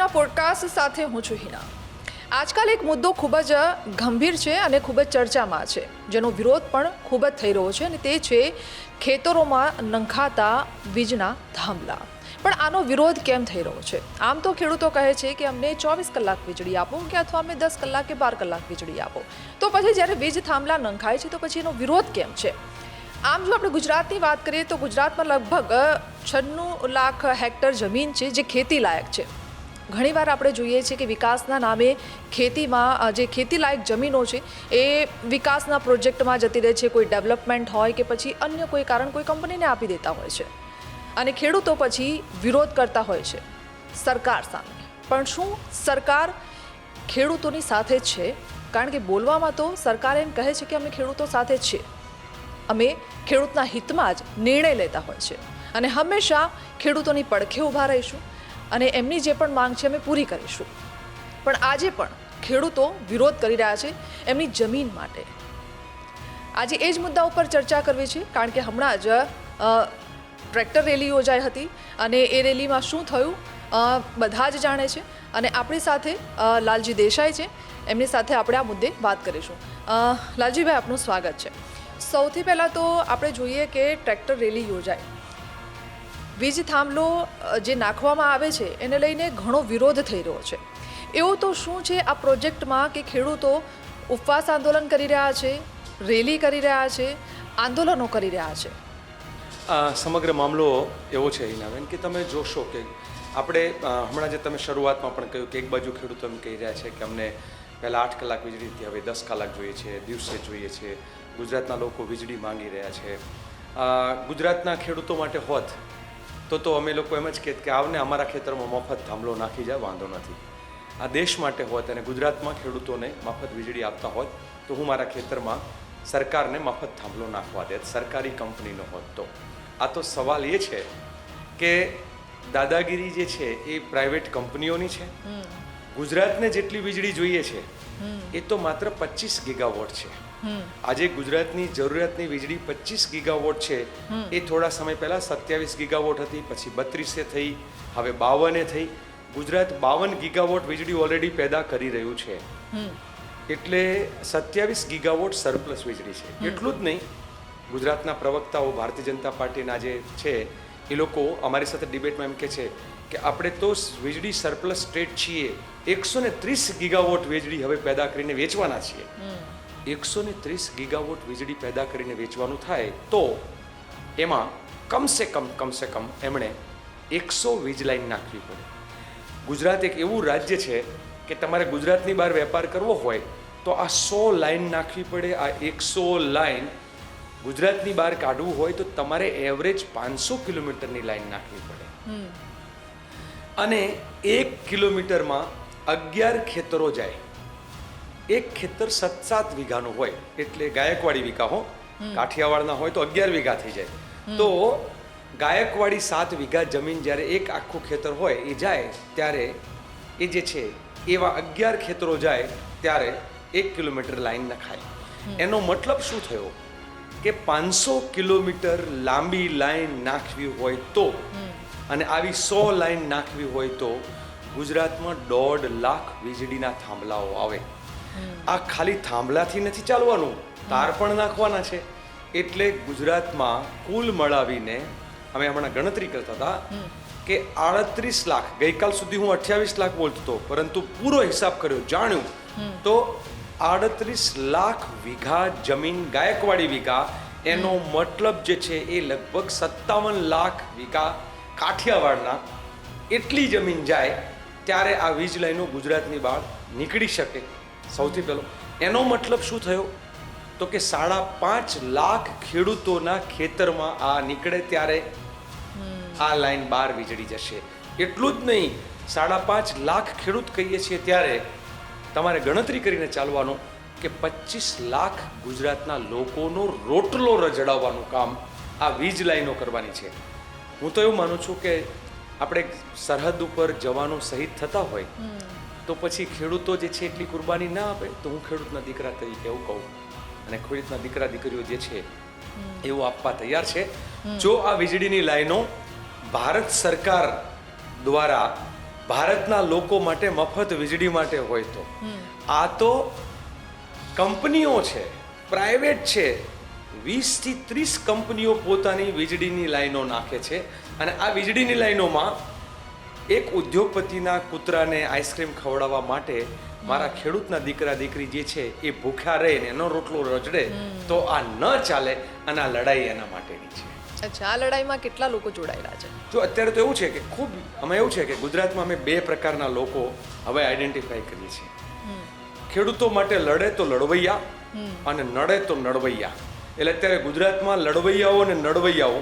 નવા પોડકાસ્ટ સાથે હું છું હિના. આજકાલ એક મુદ્દો ખૂબ જ ગંભીર છે અને ખૂબ જ ચર્ચામાં છે, જેનો વિરોધ પણ ખૂબ જ થઈ રહ્યો છે, અને તે છે ખેતરોમાં નંખાતા વીજના થાંભલા. પણ આનો વિરોધ કેમ થઈ રહ્યો છે? આમ તો ખેડૂતો કહે છે કે અમને 24 કલાક વીજળી આપો કે અથવા અમને 10 કલાક કે 12 કલાક વીજળી આપો. તો પછી જ્યારે વીજ થાંભલા નંખાય છે તો પછી એનો વિરોધ કેમ છે? આમ જો આપણે ગુજરાતની વાત કરીએ તો ગુજરાતમાં લગભગ 96 લાખ હેક્ટર જમીન છે જે ખેતી લાયક છે. ઘણીવાર આપણે જોઈએ છીએ કે વિકાસના નામે ખેતીમાં જે ખેતીલાયક જમીનો છે એ વિકાસના પ્રોજેક્ટમાં જતી રહે છે. કોઈ ડેવલપમેન્ટ હોય કે પછી અન્ય કોઈ કારણ કોઈ કંપનીને આપી દેતા હોય છે અને ખેડૂતો પછી વિરોધ કરતા હોય છે સરકાર સામે. પણ શું સરકાર ખેડૂતોની સાથે જ છે? કારણ કે બોલવામાં તો સરકાર એમ કહે છે કે અમે ખેડૂતો સાથે જ છીએ, અમે ખેડૂતના હિતમાં જ નિર્ણય લેતા હોય છે અને હંમેશા ખેડૂતોની પડખે ઊભા રહીશું અને એમની જે પણ માંગ છે અમે પૂરી કરીશું. પણ આજે પણ ખેડૂતો વિરોધ કરી રહ્યા છે એમની જમીન માટે. આજે એ જ મુદ્દા ઉપર ચર્ચા કરવી છે, કારણ કે હમણાં જ ટ્રેક્ટર રેલી યોજાઈ હતી અને એ રેલીમાં શું થયું બધા જ જાણે છે. અને આપણી સાથે લાલજી દેસાઈ છે, એમની સાથે આપણે આ મુદ્દે વાત કરીશું. લાલજીભાઈ, આપનું સ્વાગત છે. સૌથી પહેલાં તો આપણે જોઈએ કે ટ્રેક્ટર રેલી યોજાય, વીજ થાંભલો જે નાખવામાં આવે છે એને લઈને ઘણો વિરોધ થઈ રહ્યો છે. એવું તો શું છે આ પ્રોજેક્ટમાં કે ખેડૂતો ઉપવાસ આંદોલન કરી રહ્યા છે, રેલી કરી રહ્યા છે, આંદોલનો કરી રહ્યા છે? સમગ્ર મામલો એવો છે હિનાબેન કે તમે જોશો કે આપણે હમણાં જે તમે શરૂઆતમાં પણ કહ્યું કે એક બાજુ ખેડૂતો એમ કહી રહ્યા છે કે અમને પહેલાં 8 કલાક વીજળી હતી, હવે 10 કલાક જોઈએ છે, દિવસે જોઈએ છે. ગુજરાતના લોકો વીજળી માંગી રહ્યા છે. ગુજરાતના ખેડૂતો માટે હોત તો અમે લોકો એમ જ કહેત કે આવને અમારા ખેતરમાં મફત થાંભલો નાખી જાય, વાંધો નથી. આ દેશ માટે હોત અને ગુજરાતમાં ખેડૂતોને મફત વીજળી આપતા હોત તો હું મારા ખેતરમાં સરકારને મફત થાંભલો નાખવા દેત, સરકારી કંપનીનો હોત તો. આ તો સવાલ એ છે કે દાદાગીરી જે છે એ પ્રાઇવેટ કંપનીઓની છે. ગુજરાતને જેટલી વીજળી જોઈએ છે એ તો માત્ર 25 ગીગાવોટ છે. આજે ગુજરાતની જરૂરિયાતની વીજળી 25 ગીગાવોટ છે. એ થોડા સમય પહેલા 27 ગીગાવોટ હતી, પછી 32 થઈ, હવે 52 થઈ. ગુજરાત 52 ગીગાવોટ વીજળી ઓલરેડી પેદા કરી રહ્યું છે. એટલે 27 ગીગાવોટ સરપ્લસ વીજળી છે. એટલું જ નહીં, ગુજરાતના પ્રવક્તાઓ ભારતીય જનતા પાર્ટીના જે છે એ લોકો અમારી સાથે ડિબેટમાં એમ કહે છે કે આપણે તો વીજળી સરપ્લસ સ્ટેટ છીએ, 130 ગીગાવોટ વીજળી હવે પેદા કરીને વેચવાના છીએ. 130 ગીગાવોટ વીજળી પેદા કરીને વેચવાનું થાય તો એમાં કમસે કમ એમણે 100 વીજ લાઈન નાખવી પડે. ગુજરાત એક એવું રાજ્ય છે કે તમારે ગુજરાતની બહાર વેપાર કરવો હોય તો આ 100 લાઈન નાખવી પડે. આ 100 લાઈન ગુજરાતની બહાર કાઢવું હોય તો તમારે એવરેજ 500 કિલોમીટરની લાઈન નાખવી પડે. અને 1 કિલોમીટરમાં 11 ખેતરો જાય. એક ખેતર 7 વીઘાનું હોય એટલે ગાયકવાડી વીઘા હો, કાઠિયાવાડના હોય તો 11 વીઘા થઈ જાય. તો ગાયકવાડી 7 વીઘા જમીન જ્યારે એક આખું ખેતર હોય એ જાય ત્યારે એ જે છે એવા 11 ખેતરો જાય ત્યારે 1 કિલોમીટર લાઈન નખાય. એનો મતલબ શું થયો કે 500 કિલોમીટર લાંબી લાઈન નાખવી હોય તો અને આવી 100 લાઈન નાખવી હોય તો ગુજરાતમાં 1.5 લાખ વીજળીના થાંભલાઓ આવે. આ ખાલી થાંભલાથી નથી ચાલવાનું, તાર પણ નાખવાના છે. એટલે ગુજરાતમાં કુલ મળાવીને અમે હમણાં ગણતરી કરતા હતા કે 38 લાખ, ગઈકાલ સુધી હું 28 લાખ બોલતો હતો, પરંતુ પૂરો હિસાબ કર્યો, જાણ્યું તો 38 લાખ વીઘા જમીન ગાયકવાડી વીઘા. એનો મતલબ જે છે એ લગભગ 57 લાખ વીઘા કાઠિયાવાડના એટલી જમીન જાય ત્યારે આ વીજ લાઈનો ગુજરાતની બહાર નીકળી શકે. સૌથી પહેલો એનો મતલબ શું થયો તો કે 5.5 લાખ ખેડૂતોના ખેતરમાં આ નીકળે ત્યારે આ લાઈન બહાર વીજળી જશે. એટલું જ નહીં, 5.5 લાખ ખેડૂત કહીએ છીએ ત્યારે તમારે ગણતરી કરીને ચાલવાનું કે 25 લાખ ગુજરાતના લોકોનો રોટલો રજડાવવાનું કામ આ વીજ લાઈનો કરવાની છે. હું તો એવું માનું છું કે આપણે સરહદ ઉપર જવાનો શહીદ થતા હોય તો પછી ખેડૂતો જે છે એટલી કુરબાની ના આપે. તો હું ખેડૂતના દીકરા તરીકે એવું કહું અને ખેડૂતના દીકરા દીકરીઓ જે છે એવું આપવા તૈયાર છે. જો આ વીજળીની લાઈનો ભારત સરકાર દ્વારા ભારતના લોકો માટે મફત વીજળી માટે હોય તો આ તો કંપનીઓ છે, પ્રાઇવેટ છે, 20 થી 30 કંપનીઓ પોતાની વીજળીની લાઈનો નાખે છે અને આ વીજળીની લાઈનોમાં એક ઉદ્યોગપતિના કૂતરાને આઈસ્ક્રીમ ખવડાવવા માટે મારા ખેડૂતના દીકરા દીકરી જે છે એ ભૂખ્યા રહે ને એનો રોટલો રજડે તો આ ન ચાલે અને આ લડાઈ એના માટેની છે. અચ્છા, આ લડાઈમાં કેટલા લોકો જોડાયેલા છે? જો અત્યારે તો એવું છે કે ખૂબ અમે એવું છે કે ગુજરાતમાં અમે 2 પ્રકારના લોકો હવે આઈડેન્ટિફાઈ કરીએ છીએ. ખેડૂતો માટે લડે તો લડવૈયા અને નડે તો નડવૈયા. એટલે અત્યારે ગુજરાતમાં લડવૈયાઓ અને નડવૈયાઓ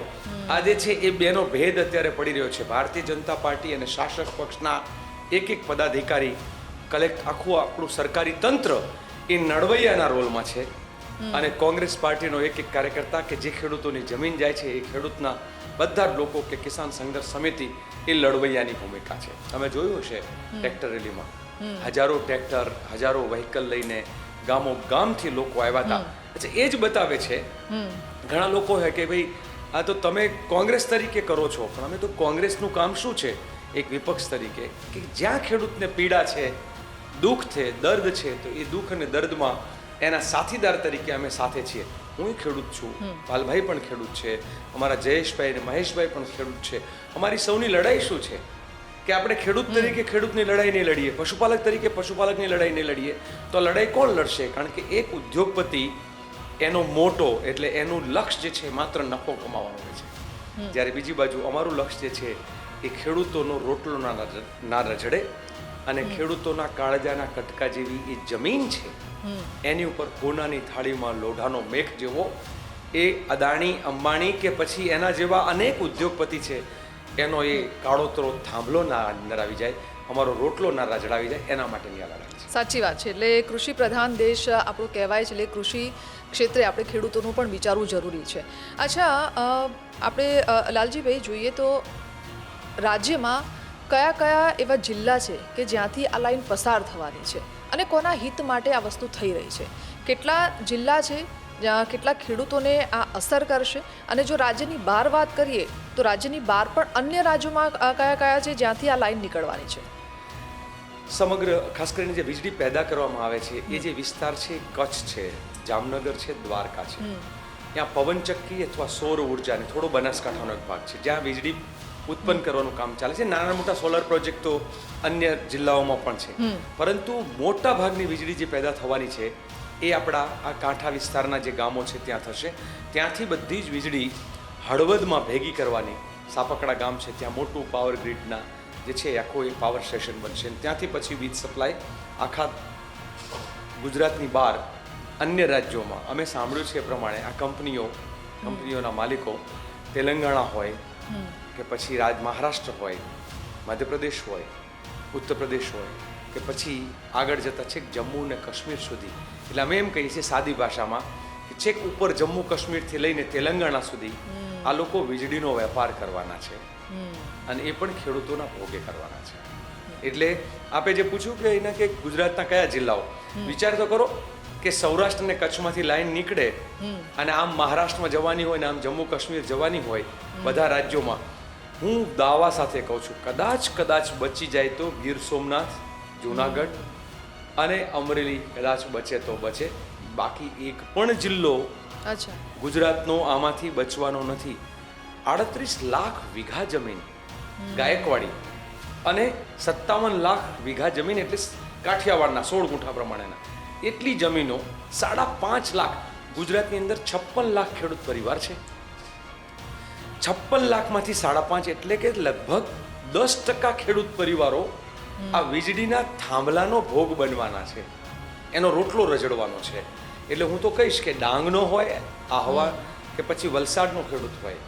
આ જે છે એ બેનો ભેદ અત્યારે પડી રહ્યો છે. ભારતીય જનતા પાર્ટી અને શાસક પક્ષના એક પદાધિકારી આખું આપણું સરકારી તંત્ર એ નડવૈયાના રોલમાં છે અને કોંગ્રેસ પાર્ટીનો એક કાર્યકર્તા કે જે ખેડૂતોની જમીન જાય છે એ ખેડૂતના બધા જ લોકો કે કિસાન સંઘર્ષ સમિતિ એ લડવૈયાની ભૂમિકા છે. તમે જોયું હશે ટ્રેક્ટર રેલીમાં હજારો ટ્રેક્ટર, હજારો વ્હીકલ લઈને ગામોગામથી લોકો આવ્યા હતા. એટલે એ જ બતાવે છે, ઘણા લોકો છે કે ભાઈ આ તો તમે કોંગ્રેસ તરીકે કરો છો, પણ અમે તો કોંગ્રેસનું કામ શું છે એક વિપક્ષ તરીકે કે જ્યાં ખેડૂતને પીડા છે, દુઃખ છે, દર્દ છે, તો એ દુઃખ અને દર્દમાં એના સાથીદાર તરીકે અમે સાથે છીએ. હું ખેડૂત છું, પાલભાઈ પણ ખેડૂત છે, અમારા જયેશભાઈ અને મહેશભાઈ પણ ખેડૂત છે. અમારી સૌની લડાઈ શું છે કે આપણે ખેડૂત તરીકે ખેડૂતની લડાઈ નહીં લડીએ, પશુપાલક તરીકે પશુપાલકની લડાઈ નહીં લડીએ તો લડાઈ કોણ લડશે? કારણ કે એક ઉદ્યોગપતિ એનો મોટો એટલે એનું લક્ષ્ય જે છે માત્ર નફો કમાવાનો હોય છે, જ્યારે બીજી બાજુ અમારું લક્ષ્ય જે છે એ ખેડૂતોનો રોટલો ના રજડે અને ખેડૂતોના કાળજાના કટકા જેવી એ જમીન છે એની ઉપર કોનાની થાળીમાં લોઢાનો મેઘ જેવો એ અદાણી, અંબાણી કે પછી એના જેવા અનેક ઉદ્યોગપતિ છે એનો એ કાળોતરો થાંભલો ના અંદર આવી જાય, અમારો રોટલો ના રજડાવી જાય, એના માટેની આ લડાઈ છે. સાચી વાત છે. એટલે કૃષિ પ્રધાન દેશ આપણો કહેવાય છે, એટલે કૃષિ ક્ષેત્રે આપણે ખેડૂતોનું પણ વિચારવું જરૂરી છે. અચ્છા, આપણે લાલજીભાઈ જોઈએ તો રાજ્યમાં કયા કયા એવા જિલ્લા છે કે જ્યાંથી આ લાઈન પસાર થવાની છે અને કોના હિત માટે આ વસ્તુ થઈ રહી છે? કેટલા જિલ્લા છે જ્યાં કેટલા ખેડૂતોને આ અસર કરશે? અને જો રાજ્યની બહાર વાત કરીએ તો રાજ્યની બહાર પણ અન્ય રાજ્યોમાં કયા કયા છે જ્યાંથી આ લાઈન નીકળવાની છે? સમગ્ર ખાસ કરીને જે વીજળી પેદા કરવામાં આવે છે એ જે વિસ્તાર છે કચ્છ છે, જામનગર છે, દ્વારકા છે, ત્યાં પવનચક્કી અથવા સૌર ઉર્જાને થોડો બનાસકાંઠાનો એક ભાગ છે જ્યાં વીજળી ઉત્પન્ન કરવાનું કામ ચાલે છે. નાના મોટા સોલર પ્રોજેક્ટ તો અન્ય જિલ્લાઓમાં પણ છે, પરંતુ મોટા ભાગની વીજળી જે પેદા થવાની છે એ આપણા આ કાંઠા વિસ્તારના જે ગામો છે ત્યાં થશે. ત્યાંથી બધી જ વીજળી હળવદમાં ભેગી કરવાની. સાપકડા ગામ છે ત્યાં મોટું પાવર ગ્રીડના જે છે આખો એ પાવર સ્ટેશન બનશે. ત્યાંથી પછી વીજ સપ્લાય આખા ગુજરાતની બહાર અન્ય રાજ્યોમાં. અમે સાંભળ્યું છે એ પ્રમાણે આ કંપનીઓના માલિકો તેલંગાણા હોય કે પછી મહારાષ્ટ્ર હોય, મધ્યપ્રદેશ હોય, ઉત્તર પ્રદેશ હોય કે પછી આગળ જતાં છેક જમ્મુ અને કાશ્મીર સુધી, એટલે અમે એમ કહીએ છીએ સાદી ભાષામાં કે છેક ઉપર જમ્મુ કાશ્મીરથી લઈને તેલંગાણા સુધી આ લોકો વીજળીનો વેપાર કરવાના છે અને એ પણ ખેડૂતોના ભોગે કરવાના છે. એટલે આપે જે પૂછ્યું કે એના કે ગુજરાતના કયા જિલ્લાઓ, વિચાર તો કરો કે સૌરાષ્ટ્ર અને કચ્છમાંથી લાઈન નીકળે અને આમ મહારાષ્ટ્રમાં જવાની હોય ને આમ જમ્મુ કાશ્મીર જવાની હોય, બધા રાજ્યોમાં. હું દાવા સાથે કહું છું કદાચ બચી જાય તો ગીર સોમનાથ, જૂનાગઢ અને અમરેલી કદાચ બચે તો બચે, બાકી એક પણ જિલ્લો ગુજરાતનો આમાંથી બચવાનો નથી. 38 લાખ વીઘા જમીન ગાયકવાડી અને 57 લાખ વીઘા જમીન એટલે કાઠિયાવાડના 16 ગુંઠા પ્રમાણેના એટલી જમીનો 5.5 લાખ. ગુજરાતની અંદર 56 લાખ ખેડૂત પરિવાર છે. 56 લાખમાંથી 5.5 એટલે કે લગભગ 10% ખેડૂત પરિવારો આ વીજળીના થાંભલાનો ભોગ બનવાના છે, એનો રોટલો રજડવાનો છે. એટલે હું તો કહીશ કે ડાંગનો હોય, આહવા કે પછી વલસાડનો ખેડૂત હોય,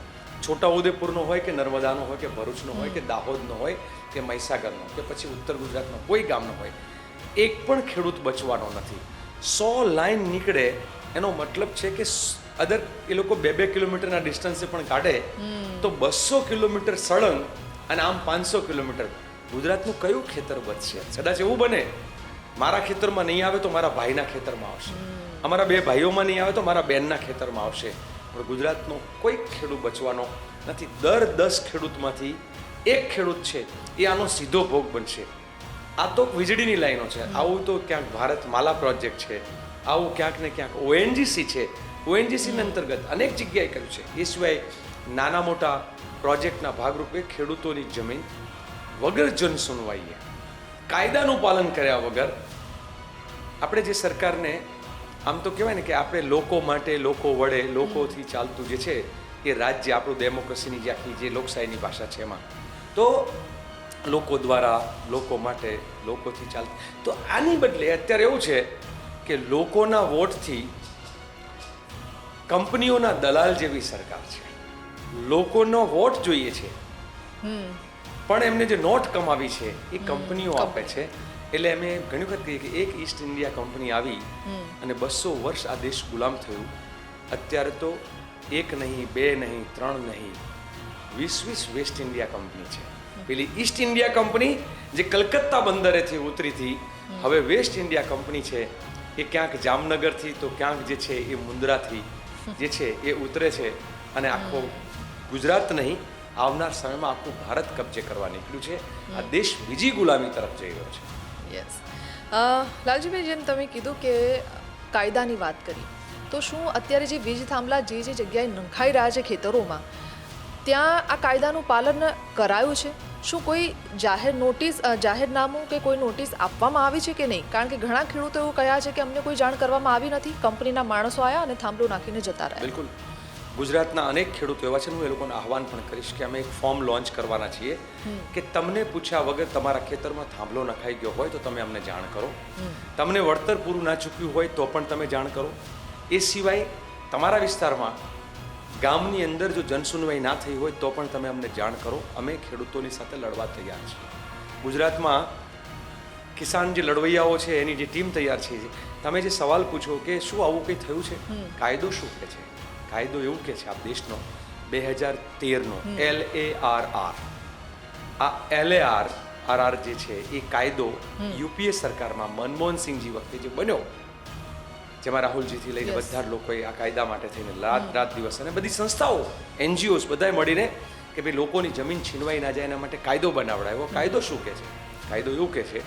છોટાઉદેપુરનો હોય કે નર્મદાનો હોય કે ભરૂચનો હોય કે દાહોદનો હોય કે મહીસાગરનો કે પછી ઉત્તર ગુજરાતનો કોઈ ગામનો હોય, એક પણ ખેડૂત બચવાનો નથી. 100 લાઈન નીકળે એનો મતલબ છે કે અદર એ લોકો 2 કિલોમીટરના ડિસ્ટન્સે પણ કાઢે તો 200 કિલોમીટર સળંગ અને આમ 500 કિલોમીટર. ગુજરાતનું કયું ખેતર બચશે? કદાચ એવું બને મારા ખેતરમાં નહીં આવે તો મારા ભાઈના ખેતરમાં આવશે, અમારા 2 ભાઈઓમાં નહીં આવે તો મારા બહેનના ખેતરમાં આવશે, પણ ગુજરાતનો કોઈ ખેડૂત બચવાનો નથી. દર 10 ખેડૂતમાંથી એક ખેડૂત છે એ આનો સીધો ભોગ બનશે. આ તો વીજળીની લાઈનો છે, આવું તો ક્યાંક ભારત માલા પ્રોજેક્ટ છે, આવું ક્યાંક ને ક્યાંક ઓએનજીસી છે. ઓએનજીસીના અંતર્ગત અનેક જગ્યાએ કર્યું છે. એ સિવાય નાના મોટા પ્રોજેક્ટના ભાગરૂપે ખેડૂતોની જમીન વગર જનસુનવાઈએ કાયદાનું પાલન કર્યા વગર આપણે જે સરકારને આમ તો કહેવાય ને કે આપણે લોકો માટે, લોકો વડે, લોકોથી ચાલતું જે છે એ રાજ્ય આપણું ડેમોક્રેસીની જે આખી જે લોકશાહીની ભાષા છે એમાં તો લોકો દ્વારા, લોકો માટે, લોકોથી ચાલતું. તો આની બદલે અત્યારે એવું છે કે લોકોના વોટથી કંપનીઓના દલાલ જેવી સરકાર છે. લોકોનો વોટ જોઈએ છે પણ એમને જે નોટ કમાવી છે એ કંપનીઓ આપે છે. એટલે અમે ઘણી વખત કહીએ કે એક ઈસ્ટ ઇન્ડિયા કંપની આવી અને 200 વર્ષ આ દેશ ગુલામ થયું. અત્યારે તો એક નહીં, બે નહીં, ત્રણ નહીં, 20 વેસ્ટ ઇન્ડિયા કંપની છે. પેલી ઈસ્ટ ઇન્ડિયા કંપની જે કલકત્તા બંદરેથી ઉતરી હતી, હવે વેસ્ટ ઇન્ડિયા કંપની છે એ ક્યાંક જામનગરથી તો ક્યાંક જે છે એ મુન્દ્રાથી જે છે એ ઉતરે છે અને આખો ગુજરાત નહીં, આવનાર સમયમાં આખું ભારત કબજે કરવા નીકળ્યું છે. આ દેશ બીજી ગુલામી તરફ જઈ રહ્યો છે. યસ. લાલજીભાઈ, જેમ તમે કીધું કે કાયદાની વાત કરી, તો શું અત્યારે જે વીજ થાંભલા જે જગ્યાએ નંખાઈ રહ્યા છે ખેતરોમાં, ત્યાં આ કાયદાનું પાલન કરાયું છે? શું કોઈ જાહેરનામું કે કોઈ નોટિસ આપવામાં આવી છે કે નહીં? કારણ કે ઘણા ખેડૂતો એવું કહ્યા છે કે અમને કોઈ જાણ કરવામાં આવી નથી, કંપનીના માણસો આવ્યા અને થાંભલો નાખીને જતા રહ્યા. બિલકુલ. ગુજરાતના અનેક ખેડૂતો એવા છે, હું એ લોકોને આહવાન પણ કરીશ કે અમે એક ફોર્મ લોન્ચ કરવાના છીએ કે તમને પૂછ્યા વગર તમારા ખેતરમાં થાંભલો નખાઈ ગયો હોય તો તમે અમને જાણ કરો. તમને વળતર પૂરું ના ચૂક્યું હોય તો પણ તમે જાણ કરો. એ સિવાય તમારા વિસ્તારમાં ગામની અંદર જો જનસુનવાઈ ના થઈ હોય તો પણ તમે અમને જાણ કરો. અમે ખેડૂતોની સાથે લડવા તૈયાર છીએ. ગુજરાતમાં કિસાન જે લડવૈયાઓ છે એની જે ટીમ તૈયાર છે. તમે જે સવાલ પૂછો કે શું આવું કંઈ થયું છે, કાયદો શું કહે છે? કાયદો એવું કહે છે, આ દેશનો 2013નો LARR, આ LARR જે છે એ કાયદો યુપીએ સરકારમાં મનમોહનસિંહજી વખતે જે બન્યો, જેમાં રાહુલજીથી લઈને બધા જ લોકોએ આ કાયદા માટે થઈને રાત દિવસ અને બધી સંસ્થાઓ, NGOs બધાએ મળીને કે ભાઈ લોકોની જમીન છીનવાઈ ના જાય એના માટે કાયદો બનાવડાયો. કાયદો શું કહે છે? કાયદો એવું કહે છે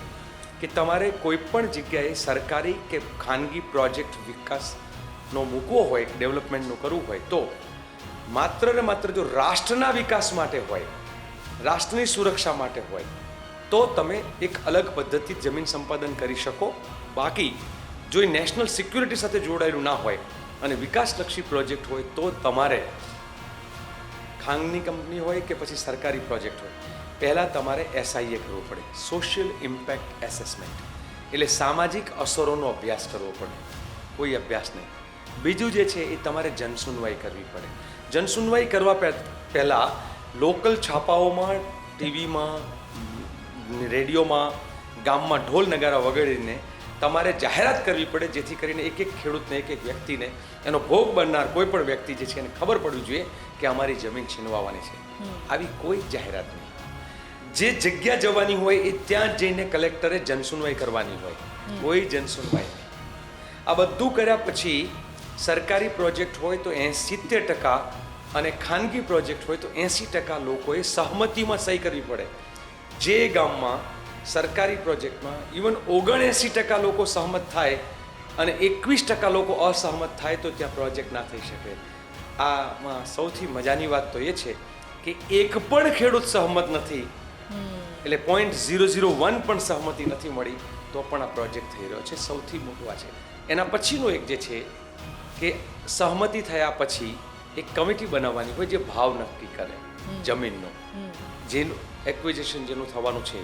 કે તમારે કોઈ પણ જગ્યાએ સરકારી કે ખાનગી પ્રોજેક્ટ વિકાસનો મૂકવો હોય, ડેવલપમેન્ટનું કરવું હોય તો માત્ર ને માત્ર જો રાષ્ટ્રના વિકાસ માટે હોય, રાષ્ટ્રની સુરક્ષા માટે હોય તો તમે એક અલગ પદ્ધતિ જમીન સંપાદન કરી શકો. બાકી જો એ નેશનલ સિક્યુરિટી સાથે જોડાયેલું ના હોય અને વિકાસલક્ષી પ્રોજેક્ટ હોય તો તમારે ખાનગી કંપની હોય કે પછી સરકારી પ્રોજેક્ટ હોય, પહેલાં તમારે SIA કરવું પડે, સોશિયલ ઇમ્પેક્ટ એસેસમેન્ટ, એટલે સામાજિક અસરોનો અભ્યાસ કરવો પડે. કોઈ અભ્યાસ નહીં. બીજું જે છે એ તમારે જનસુનવાઈ કરવી પડે. જનસુનવાઈ કરવા પહેલાં લોકલ છાપાઓમાં, ટીવીમાં, રેડિયોમાં, ગામમાં ઢોલ નગારા વગાડીને તમારે જાહેરાત કરવી પડે, જેથી કરીને એક ખેડૂતને, એક વ્યક્તિને, એનો ભોગ બનનાર કોઈ પણ વ્યક્તિ જે છે એને ખબર પડવી જોઈએ કે અમારી જમીન છીનવાવાની છે. આવી કોઈ જાહેરાત નહીં. જે જગ્યા જવાની હોય એ ત્યાં જઈને કલેક્ટરે જનસુનવાઈ કરવાની હોય, કોઈ જનસુનવાઈ નહીં. આ બધું કર્યા પછી સરકારી પ્રોજેક્ટ હોય તો 70% અને ખાનગી પ્રોજેક્ટ હોય તો 80% લોકોએ સહમતિમાં સહી કરવી પડે. જે ગામમાં સરકારી પ્રોજેક્ટમાં ઇવન 79% લોકો સહમત થાય અને 21% લોકો અસહમત થાય તો ત્યાં પ્રોજેક્ટ ના થઈ શકે. આમાં સૌથી મજાની વાત તો એ છે કે એક પણ ખેડૂત સહમત નથી, એટલે 0.001 પણ સહમતિ નથી મળી તો પણ આ પ્રોજેક્ટ થઈ રહ્યો છે. સૌથી મોટું આ છે. એના પછીનું એક જે છે કે સહમતિ થયા પછી એક કમિટી બનાવવાની હોય જે ભાવ નક્કી કરે જમીનનો, જેનું એક્વિઝિશન જેનું થવાનું છે.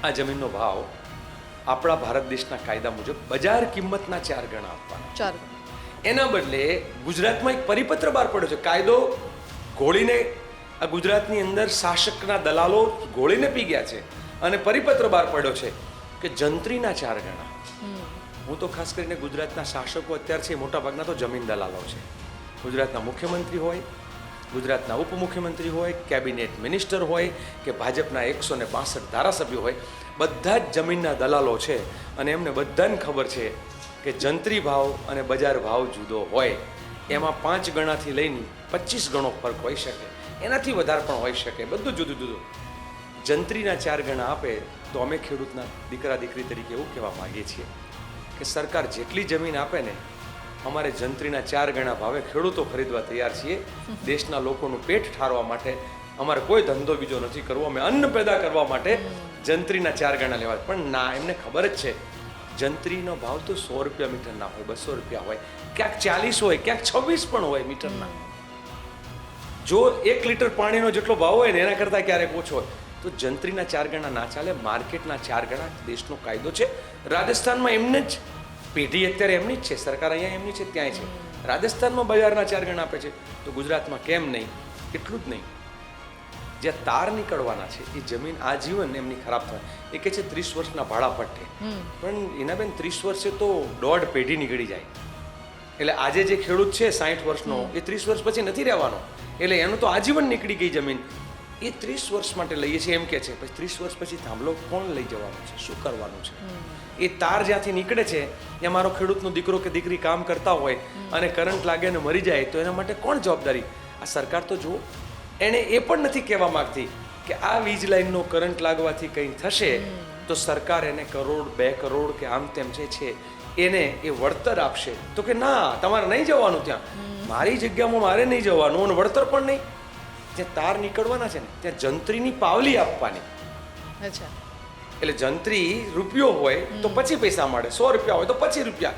આ જમીનનો ભાવ આપણા ભારત દેશના કાયદા મુજબ બજાર કિંમતના 4 ગણા આપવાના. એના બદલે ગુજરાતમાં એક પરિપત્ર બહાર પડ્યો છે. કાયદો ઘોળીને આ ગુજરાતની અંદર શાસકના દલાલો ઘોળીને પી ગયા છે અને પરિપત્ર બહાર પડ્યો છે કે જંત્રીના 4 ગણા. હું તો ખાસ કરીને ગુજરાતના શાસકો અત્યારે છે મોટાભાગના તો જમીન દલાલો છે. ગુજરાતના મુખ્યમંત્રી હોય, ગુજરાતના ઉપમુખ્યમંત્રી હોય, કેબિનેટ મિનિસ્ટર હોય કે ભાજપના 162 ધારાસભ્યો હોય, બધા જ જમીનના દલાલો છે અને એમને બધાને ખબર છે કે જંત્રી ભાવ અને બજાર ભાવ જુદો હોય. એમાં 5 ગણાથી લઈને 25 ગણો ફરક હોઈ શકે. એનાથી વધારે પણ હોઈ શકે, બધું જુદું જુદું. જંત્રીના 4 ગણા આપે તો અમે ખેડૂતના દીકરા દીકરી તરીકે એવું કહેવા માગીએ છીએ કે સરકાર જેટલી જમીન આપે ને અમારે જંત્રીના 4 ગણા ભાવે ખેડૂતો ખરીદવા તૈયાર છીએ. દેશના લોકોનું પેટ ઠારવા માટે અમારે કોઈ ધંધો બીજો નથી કરવો, અમે અન્ન પેદા કરવા માટે જંત્રીના 4 ગણા લેવા. પણ ના, એમને ખબર જ છે જંત્રીનો ભાવ તો 100 રૂપિયા મીટરના હોય, 200 રૂપિયા હોય, ક્યાંક 40 હોય, ક્યાંક 26 પણ હોય મીટરના. જો 1 લીટર પાણીનો જેટલો ભાવ હોય ને એના કરતાં ક્યારેક ઓછો હોય તો જંત્રીના 4 ગણા ના ચાલે. માર્કેટના 4 ગણા દેશનો કાયદો છે. રાજસ્થાનમાં એમને જ પેઢી અત્યારે એમની જ છે, સરકાર અહીંયા એમની છે, ત્યાંય છે. રાજસ્થાનમાં બજારના 4 ગણા આપે છે તો ગુજરાતમાં કેમ નહીં? એટલું જ નહીં, જ્યાં તાર નીકળવાના છે એ જમીન આજીવન એમની ખરાબ થાય. એ કહે છે 30 વર્ષના ભાડા પટ્ટે, પણ એના બેન 30 વર્ષે તો 1.5 પેઢી નીકળી જાય. એટલે આજે જે ખેડૂત છે 60 વર્ષનો એ 30 વર્ષ પછી નથી રહેવાનો, એટલે એનું તો આજીવન નીકળી ગઈ જમીન. એ 30 વર્ષ માટે લઈએ છીએ એમ કે છે, પછી 30 વર્ષ પછી થાંભલો કોણ લઈ જવાનું છે, શું કરવાનું છે? એ તાર જ્યાંથી નીકળે છે એ મારો ખેડૂતનો દીકરો કે દીકરી કામ કરતા હોય અને કરંટ લાગે ને મરી જાય તો એના માટે કોણ જવાબદારી? આ સરકાર તો જુઓ, એણે એ પણ નથી કહેવા માંગતી કે આ વીજ લાઈનનો કરંટ લાગવાથી કંઈ થશે તો સરકાર એને 1 કરોડ 2 કરોડ કે આમ તેમ જે છે એને એ વળતર આપશે. તો કે ના, તમારે નહીં જવાનું ત્યાં, મારી જગ્યામાં મારે નહીં જવાનું અને વળતર પણ નહીં. જ્યાં તાર નીકળવાના છે ને ત્યાં જંત્રીની પાવલી આપવાની. અચ્છા, એટલે જંત્રી રૂપિયો હોય તો પછી પૈસા મળે, 100 રૂપિયા હોય તો પછી રૂપિયા.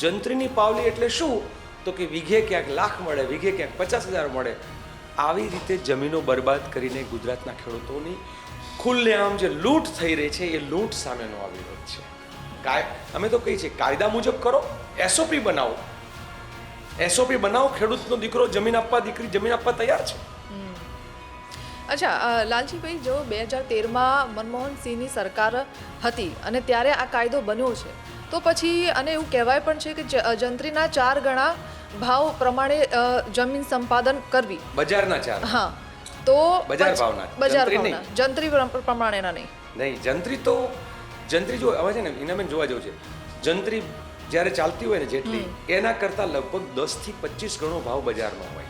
જંત્રીની પાવલી એટલે શું? તો કે વીઘે ક્યાંક લાખ મળે, વીઘે ક્યાંક 50,000 મળે. આવી રીતે જમીનો બરબાદ કરીને ગુજરાતના ખેડૂતોની ખુલ્લેઆમ જે લૂંટ થઈ રહી છે એ લૂંટ સામેનો આ વિરોધ છે. અમે તો કહીએ છીએ કાયદા મુજબ કરો, એસઓપી બનાવો, એસઓપી બનાવો. ખેડૂતનો દીકરો જમીન આપવા, દીકરી જમીન આપવા તૈયાર છે. અચ્છા લાલજીભાઈ, જો 2013માં મનમોહન સિંહની સરકાર હતી અને ત્યારે આ કાયદો બન્યો છે, તો પછી અને એવું કહેવાય પણ છે કે જંત્રીના 4 ગણા ભાવ પ્રમાણે જમીન સંપાદન કરવી, બજારના 4. હા, તો બજાર ભાવના, બજાર ભાવના, જંત્રી પ્રમાણેના નહીં. નહીં, જંત્રી જો હવે છે ને ઇનામેન જોવા જેવું છે. જંત્રી જ્યારે ચાલતી હોય ને જેટલી, એના કરતાં લગભગ 10 થી 25 ગણો ભાવ બજારમાં હોય.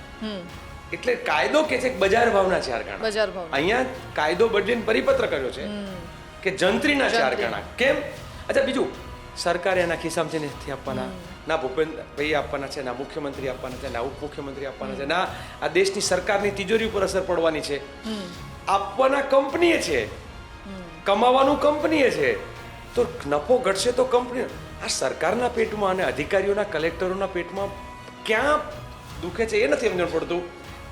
એટલે કાયદો કે છે બજાર ભાવના 4 ગણા. બજાર ભાવ અહીંયા કાયદો બદલીને પરિપત્ર કર્યો છે કે જંત્રીના 4 ગણા. કેમ? અચ્છા, બીજું, સરકારે એના ખિસ્સામાંથી નથી આપવાના, ના ભૂપેન્દ્રભાઈ આપવાના છે, ના મુખ્યમંત્રી આપવાના છે, ના ઉપમુખ્યમંત્રી આપવાના છે, ના આ દેશની સરકારની તિજોરી ઉપર અસર પડવાની છે. આપવાના કંપનીએ છે, કમાવાનું કંપનીએ છે. તો નફો ઘટશે તો કંપની, આ સરકારના પેટમાં અને અધિકારીઓના, કલેક્ટરોના પેટમાં ક્યાં દુખે છે એ નથી સમજણ પડતું.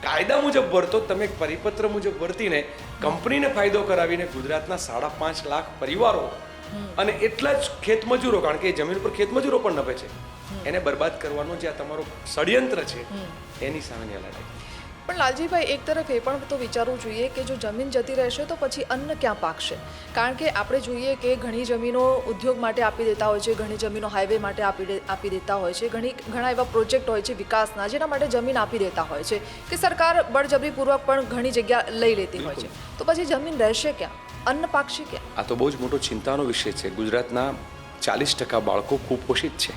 કાયદા મુજબ ભરતો, તમે પરિપત્ર મુજબ ભરતીને કંપનીને ફાયદો કરાવીને ગુજરાતના 5.5 લાખ પરિવારો અને એટલા જ ખેતમજૂરો, કારણ કે જમીન પર ખેતમજૂરો પણ નભે છે, એને બરબાદ કરવાનો જે આ તમારો ષડયંત્ર છે એની સામેની લડાઈ. પણ લાલજીભાઈ, એક તરફ એ પણ તો વિચારવું જોઈએ કે જો જમીન જતી રહેશે તો પછી અન્ન ક્યાં પાકશે? કારણ કે આપણે જોઈએ કે ઘણી જમીનો ઉદ્યોગ માટે આપી દેતા હોય છે, ઘણી જમીનો હાઈવે માટે આપી દેતા હોય છે, ઘણા એવા પ્રોજેક્ટ હોય છે વિકાસના જેના માટે જમીન આપી દેતા હોય છે કે સરકાર બળજબરીપૂર્વક પણ ઘણી જગ્યા લઈ લેતી હોય છે. તો પછી જમીન રહેશે ક્યાં? અન્ન પાકશે ક્યાં? આ તો બહુ જ મોટો ચિંતાનો વિષય છે. ગુજરાતના 40% બાળકો કુપોષિત છે.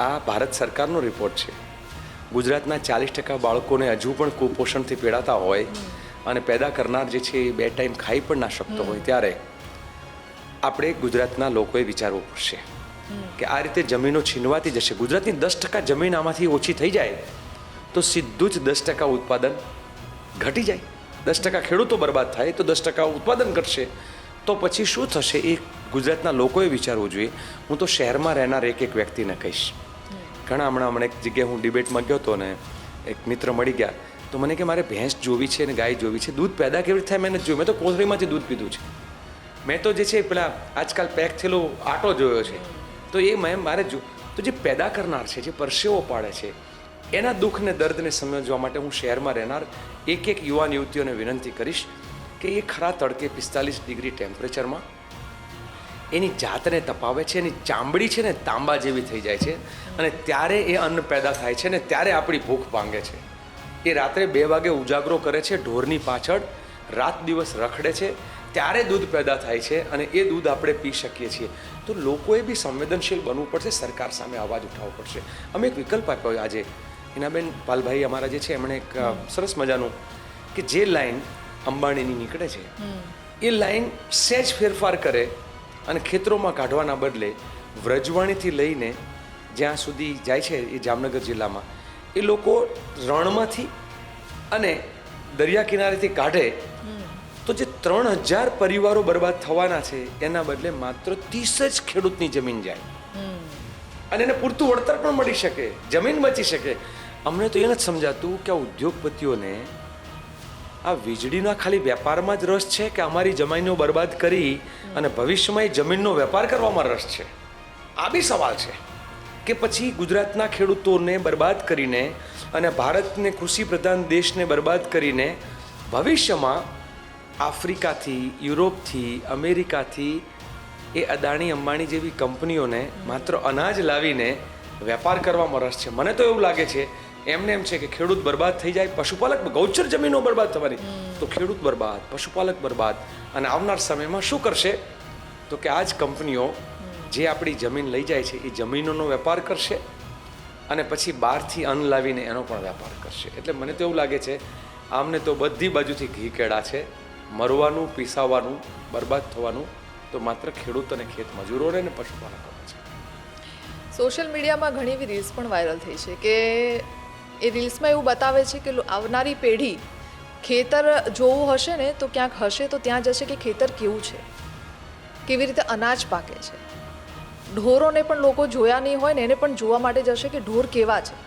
આ ભારત સરકારનો રિપોર્ટ છે. ગુજરાતના 40% બાળકોને હજુ પણ કુપોષણથી પીડાતા હોય અને પેદા કરનાર જે છે એ 2 ટાઈમ ખાઈ પણ ના શકતો હોય, ત્યારે આપણે ગુજરાતના લોકોએ વિચારવું પડશે કે આ રીતે જમીનો છીનવાતી જશે. ગુજરાતની 10% જમીન આમાંથી ઓછી થઈ જાય તો સીધું જ 10% ઉત્પાદન ઘટી જાય. 10% ખેડૂતો બરબાદ થાય તો 10% ઉત્પાદન ઘટશે. તો પછી શું થશે એ ગુજરાતના લોકોએ વિચારવું જોઈએ. હું તો શહેરમાં રહેનાર એક વ્યક્તિને કહીશ. હમણાં એક જગ્યાએ હું ડિબેટમાં ગયો હતો ને એક મિત્ર મળી ગયા તો મને કે મારે ભેંસ જોવી છે ને ગાય જોવી છે, દૂધ પેદા કેવી રીતે થાય મેં નથી જોયું. મેં તો કોથળીમાંથી દૂધ પીધું છે. મેં તો જે છે પેલા આજકાલ પેક થયેલો આટો જોયો છે. તો એ મારે તો જે પેદા કરનાર છે, જે પરસેવો પાડે છે, એના દુઃખ ને દર્દને સમજવા માટે હું શહેરમાં રહેનાર એક યુવાન યુવતીઓને વિનંતી કરીશ કે એ ખરા તડકે 45 ડિગ્રી ટેમ્પરેચરમાં એની જાતને તપાવે છે, એની ચામડી છે ને તાંબા જેવી થઈ જાય છે અને ત્યારે એ અન્ન પેદા થાય છે ને ત્યારે આપણી ભૂખ ભાંગે છે. એ રાત્રે 2 વાગે ઉજાગરો કરે છે, ઢોરની પાછળ રાત દિવસ રખડે છે, ત્યારે દૂધ પેદા થાય છે અને એ દૂધ આપણે પી શકીએ છીએ. તો લોકોએ બી સંવેદનશીલ બનવું પડશે, સરકાર સામે અવાજ ઉઠાવવો પડશે. અમે એક વિકલ્પ આપ્યો આજે. હિનાબેન પાલભાઈ અમારા જે છે એમણે એક સરસ મજાનું કે જે લાઈન અંબાણીની નીકળે છે એ લાઈન સહેજ ફેરફાર કરે અને ખેતરોમાં કાઢવાના બદલે વ્રજવાણીથી લઈને જ્યાં સુધી જાય છે એ જામનગર જિલ્લામાં એ લોકો રણમાંથી અને દરિયા કિનારેથી કાઢે તો જે 3000 પરિવારો બરબાદ થવાના છે એના બદલે માત્ર 30 જ ખેડૂતની જમીન જાય અને એને પૂરતું વળતર પણ મળી શકે, જમીન બચી શકે. અમને તો એ નથી સમજાતું કે આ ઉદ્યોગપતિઓને આ વીજળીના ખાલી વેપારમાં જ રસ છે કે અમારી જમીનો બરબાદ કરી અને ભવિષ્યમાં એ જમીનનો વેપાર કરવામાં રસ છે. આ બી સવાલ છે કે પછી ગુજરાતના ખેડૂતોને બરબાદ કરીને અને ભારતને કૃષિ પ્રધાન દેશને બરબાદ કરીને ભવિષ્યમાં આફ્રિકાથી, યુરોપથી, અમેરિકાથી એ અદાણી અંબાણી જેવી કંપનીઓને માત્ર અનાજ લાવીને વેપાર કરવામાં રસ છે. મને તો એવું લાગે છે એમને એમ છે કે ખેડૂત બરબાદ થઈ જાય, પશુપાલક ગૌચર જમીનો બરબાદ થવાની, તો ખેડૂત બરબાદ, પશુપાલક બરબાદ. અને આવનાર સમયમાં શું કરશે તો કે આ જ કંપનીઓ જે આપણી જમીન લઈ જાય છે એ જમીનોનો વેપાર કરશે અને પછી બહારથી અન્ન લાવીને એનો પણ વેપાર કરશે. એટલે મને તો એવું લાગે છે આમને તો બધી બાજુથી ઘી કેળા છે. મરવાનું, પીસાવાનું, બરબાદ થવાનું તો માત્ર ખેડૂત અને ખેત મજૂરોને અને પશુપાલકોને છે. સોશિયલ મીડિયામાં ઘણી એવી રીલ્સ પણ વાયરલ થઈ છે કે એ રીલ્સમાં એવું બતાવે છે કે આવનારી પેઢી ખેતર જોવું હશે ને તો ક્યાંક હશે તો ત્યાં જશે કે ખેતર કેવું છે, કેવી રીતે અનાજ પાકે છે. ઢોરોને પણ લોકો જોયા નહીં હોય ને એને પણ જોવા માટે જશે કે ઢોર કેવા છે,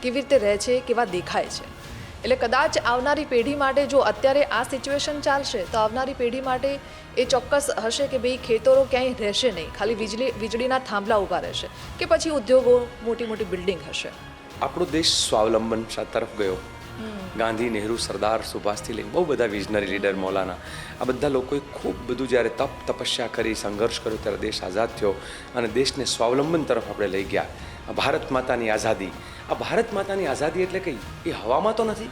કેવી રીતે રહે છે, કેવા દેખાય છે. એટલે કદાચ આવનારી પેઢી માટે જો અત્યારે આ સિચ્યુએશન ચાલશે તો આવનારી પેઢી માટે એ ચોક્કસ હશે કે ભાઈ ખેતરો ક્યાંય રહેશે નહીં, ખાલી વીજળીના થાંભલા ઊભા રહેશે કે પછી ઉદ્યોગો, મોટી મોટી બિલ્ડિંગ હશે. આપણો દેશ સ્વાવલંબન તરફ ગયો. ગાંધી, નહેરુ, સરદાર, સુભાષથી લઈને બહુ બધા વિઝનરી લીડર, મૌલાના, આ બધા લોકોએ ખૂબ બધું જ્યારે તપસ્યા કરી, સંઘર્ષ કર્યો ત્યારે દેશ આઝાદ થયો અને દેશને સ્વાવલંબન તરફ આપણે લઈ ગયા. ભારત માતાની આઝાદી, આ ભારત માતાની આઝાદી એટલે કઈ એ હવામાં તો નથી.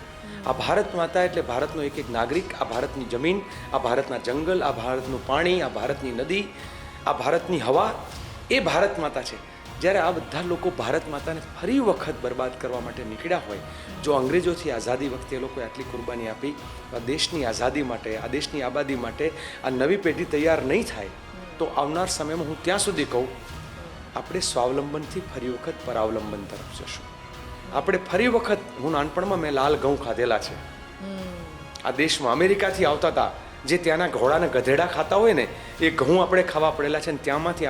આ ભારત માતા એટલે ભારતનો એક એક નાગરિક, આ ભારતની જમીન, આ ભારતના જંગલ, આ ભારતનું પાણી, આ ભારતની નદી, આ ભારતની હવા, એ ભારત માતા છે. જ્યારે આ બધા લોકો ભારત માતાને ફરી વખત બરબાદ કરવા માટે નીકળ્યા હોય, જો અંગ્રેજોથી આઝાદી વખતે એ લોકોએ આટલી કુરબાની આપી, આ દેશની આઝાદી માટે, આ દેશની આબાદી માટે આ નવી પેઢી તૈયાર નહીં થાય તો આવનાર સમયમાં હું ત્યાં સુધી કહું આપણે સ્વાવલંબનથી ફરી વખત પરાવલંબન તરફ જશું. આપણે ફરી વખત, હું નાનપણમાં મેં લાલ ઘઉં ખાધેલા છે. આ દેશમાં અમેરિકાથી આવતા હતા જે ત્યાંના ઘોડાના ગધેડા ખાતા હોય ને એ ઘઉં આપણે ખાવા પડેલા છે. અને ત્યાંમાંથી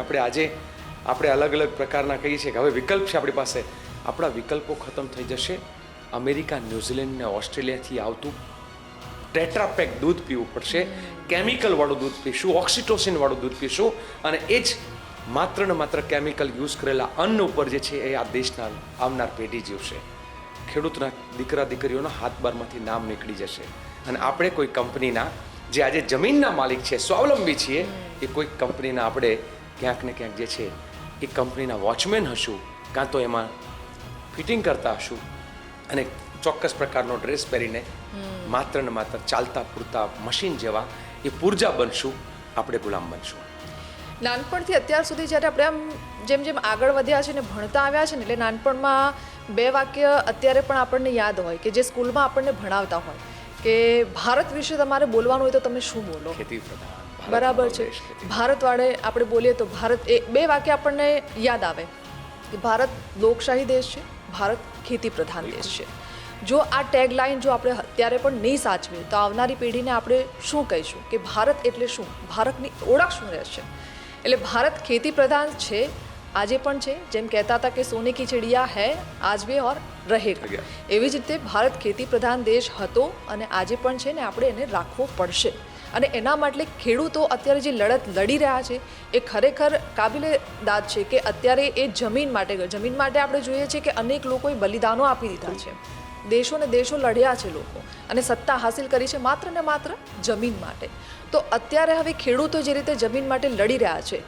આપણે અલગ અલગ પ્રકારના કહીએ છીએ કે હવે વિકલ્પ છે આપણી પાસે. આપણા વિકલ્પો ખતમ થઈ જશે. અમેરિકા, ન્યૂઝીલેન્ડ ને ઓસ્ટ્રેલિયાથી આવતું ટેટ્રાપેક દૂધ પીવું પડશે, કેમિકલવાળું દૂધ પીશું, ઓક્સિટોસિનવાળું દૂધ પીશું અને એ જ માત્ર ને માત્ર કેમિકલ યુઝ કરેલા અન્ન ઉપર જે છે એ આ દેશના આવનાર પેઢી જીવશે. ખેડૂતના દીકરા દીકરીઓના હાથ બારમાંથી નામ નીકળી જશે અને આપણે કોઈ કંપનીના જે આજે જમીનના માલિક છે, સ્વાવલંબી છીએ, એ કોઈ કંપનીના આપણે ક્યાંક ને ક્યાંક જે છે એ કંપનીના વોચમેન હશું, કાં તો એમાં ફિટિંગ કરતા હશું અને ચોક્કસ પ્રકારનો ડ્રેસ પહેરીને માત્ર ને માત્ર ચાલતા પૂરતા મશીન જેવા એ પૂર્જા બનશું, આપણે ગુલામ બનશું. નાનપણથી અત્યાર સુધી જ્યારે આપણે આમ જેમ જેમ આગળ વધ્યા છે ને ભણતા આવ્યા છે ને એટલે નાનપણમાં 2 વાક્ય અત્યારે પણ આપણને યાદ હોય કે જે સ્કૂલમાં આપણને ભણાવતા હોય કે ભારત વિશે તમારે બોલવાનું હોય તો તમે શું બોલો, ખેતી પ્રધાન. બરાબર છે. ભારત વાળે આપણે બોલીએ તો ભારત, એ 2 વાક્ય આપણને યાદ આવે કે ભારત લોકશાહી દેશ છે, ભારત ખેતી પ્રધાન દેશ છે. જો આ ટેગલાઇન જો આપણે અત્યારે પણ નહીં સાચવીએ તો આવનારી પેઢીને આપણે શું કહીશું કે ભારત એટલે શું, ભારતની ઓળખ શું રહેશે. એટલે ભારત ખેતી પ્રધાન છે, આજે પણ છે. જેમ કહેતા હતા કે સોને કી ચિડિયા હૈ આજ ભી ઓર રહેગા, એવી જ રીતે ભારત ખેતી પ્રધાન દેશ હતો અને આજે પણ છે ને આપણે એને રાખવો પડશે. અને એના માટે ખેડૂતો અત્યારે જે લડત લડી રહ્યા છે એ ખરેખર કાબિલે દાદ છે કે અત્યારે એ જમીન માટે આપણે જોઈએ છીએ કે અનેક લોકોએ બલિદાનો આપી દીધા છે. દેશો ને દેશો લડ્યા છે લોકો અને સત્તા હાસિલ કરી છે માત્ર ને માત્ર જમીન માટે. તો અત્યારે હવે ખેડૂતો જે રીતે જમીન માટે લડી રહ્યા છે,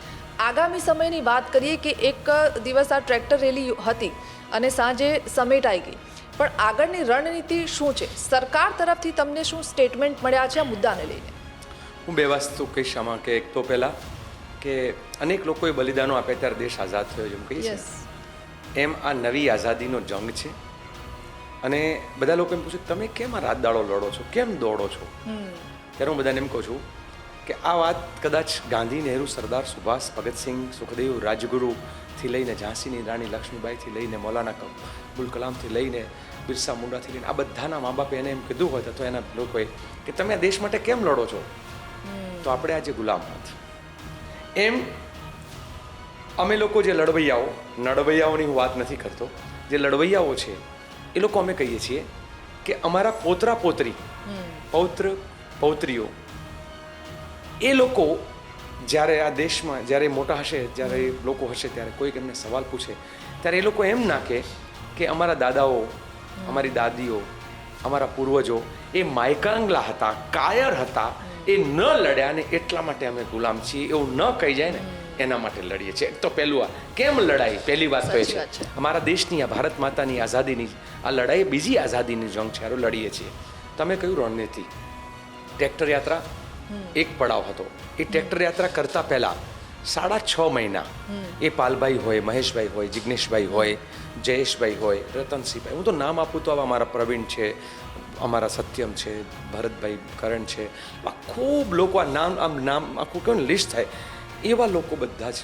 આગામી સમયની વાત કરીએ કે એક દિવસ આ ટ્રેક્ટર રેલી હતી અને સાંજે સમેટાઈ ગઈ, પણ આગળની રણનીતિ શું છે, સરકાર તરફથી તમને શું સ્ટેટમેન્ટ મળ્યા છે આ મુદ્દાને લઈને? હું 2 વસ્તુ કહીશ આમાં કે એક તો પહેલાં કે અનેક લોકોએ બલિદાનો આપ્યા ત્યારે દેશ આઝાદ થયો, જેમ કહીએ છીએ એમ આ નવી આઝાદીનો જંગ છે. અને બધા લોકો એમ પૂછે તમે કેમ આ રાત દાડો લડો છો, કેમ દોડો છો? ત્યારે હું બધાને એમ કહું છું કે આ વાત કદાચ ગાંધી, નહેરુ, સરદાર સુભાષ, ભગતસિંહ, સુખદેવ, રાજગુરુથી લઈને ઝાંસીની રાણી લક્ષ્મીબાઈથી લઈને મૌલાના અબુલ કલામથી લઈને બિરસા મુંડાથી લઈને આ બધાના મા બાપે એને એમ કીધું હોત તો એના લોકોએ કે તમે આ દેશ માટે કેમ લડો છો, તો આપણે આજે ગુલામ હોત. એમ અમે લોકો જે નડવૈયાઓની હું વાત નથી કરતો, જે લડવૈયાઓ છે એ લોકો અમે કહીએ છીએ કે અમારા પોતરા પોતરી, પૌત્ર પૌત્રીઓ એ લોકો જ્યારે આ દેશમાં જ્યારે મોટા હશે, જ્યારે લોકો હશે, ત્યારે કોઈક એમને સવાલ પૂછે ત્યારે એ લોકો એમ ના કે અમારા દાદાઓ, અમારી દાદીઓ, અમારા પૂર્વજો એ માયકાંગલા હતા, કાયર હતા, એ ન લડ્યા ને એટલા માટે અમે ગુલામ છીએ, એવું ન કહી જાય ને એના માટે લડીએ છીએ. એક તો પહેલું આ કેમ લડાઈ, પહેલી વાત તો એ છે અમારા દેશની, આ ભારત માતાની આઝાદીની આ લડાઈ બીજી આઝાદીની જંગ છે, હારું લડીએ છીએ. તમે કયું રણનીતિ? ટ્રેક્ટર યાત્રા એક પડાવ હતો. એ ટ્રેક્ટર યાત્રા કરતા પહેલા 6.5 મહિના એ પાલભાઈ હોય, મહેશભાઈ હોય, જિગ્નેશભાઈ હોય, જયેશભાઈ હોય, રતનસિંહભાઈ, હું તો નામ આપું તો આવા અમારા પ્રવીણ છે, અમારા સત્યમ છે, ભરતભાઈ કરણ છે, આ ખૂબ લોકો આ નામ આખું કેવું લિસ્ટ થાય એવા લોકો બધા જ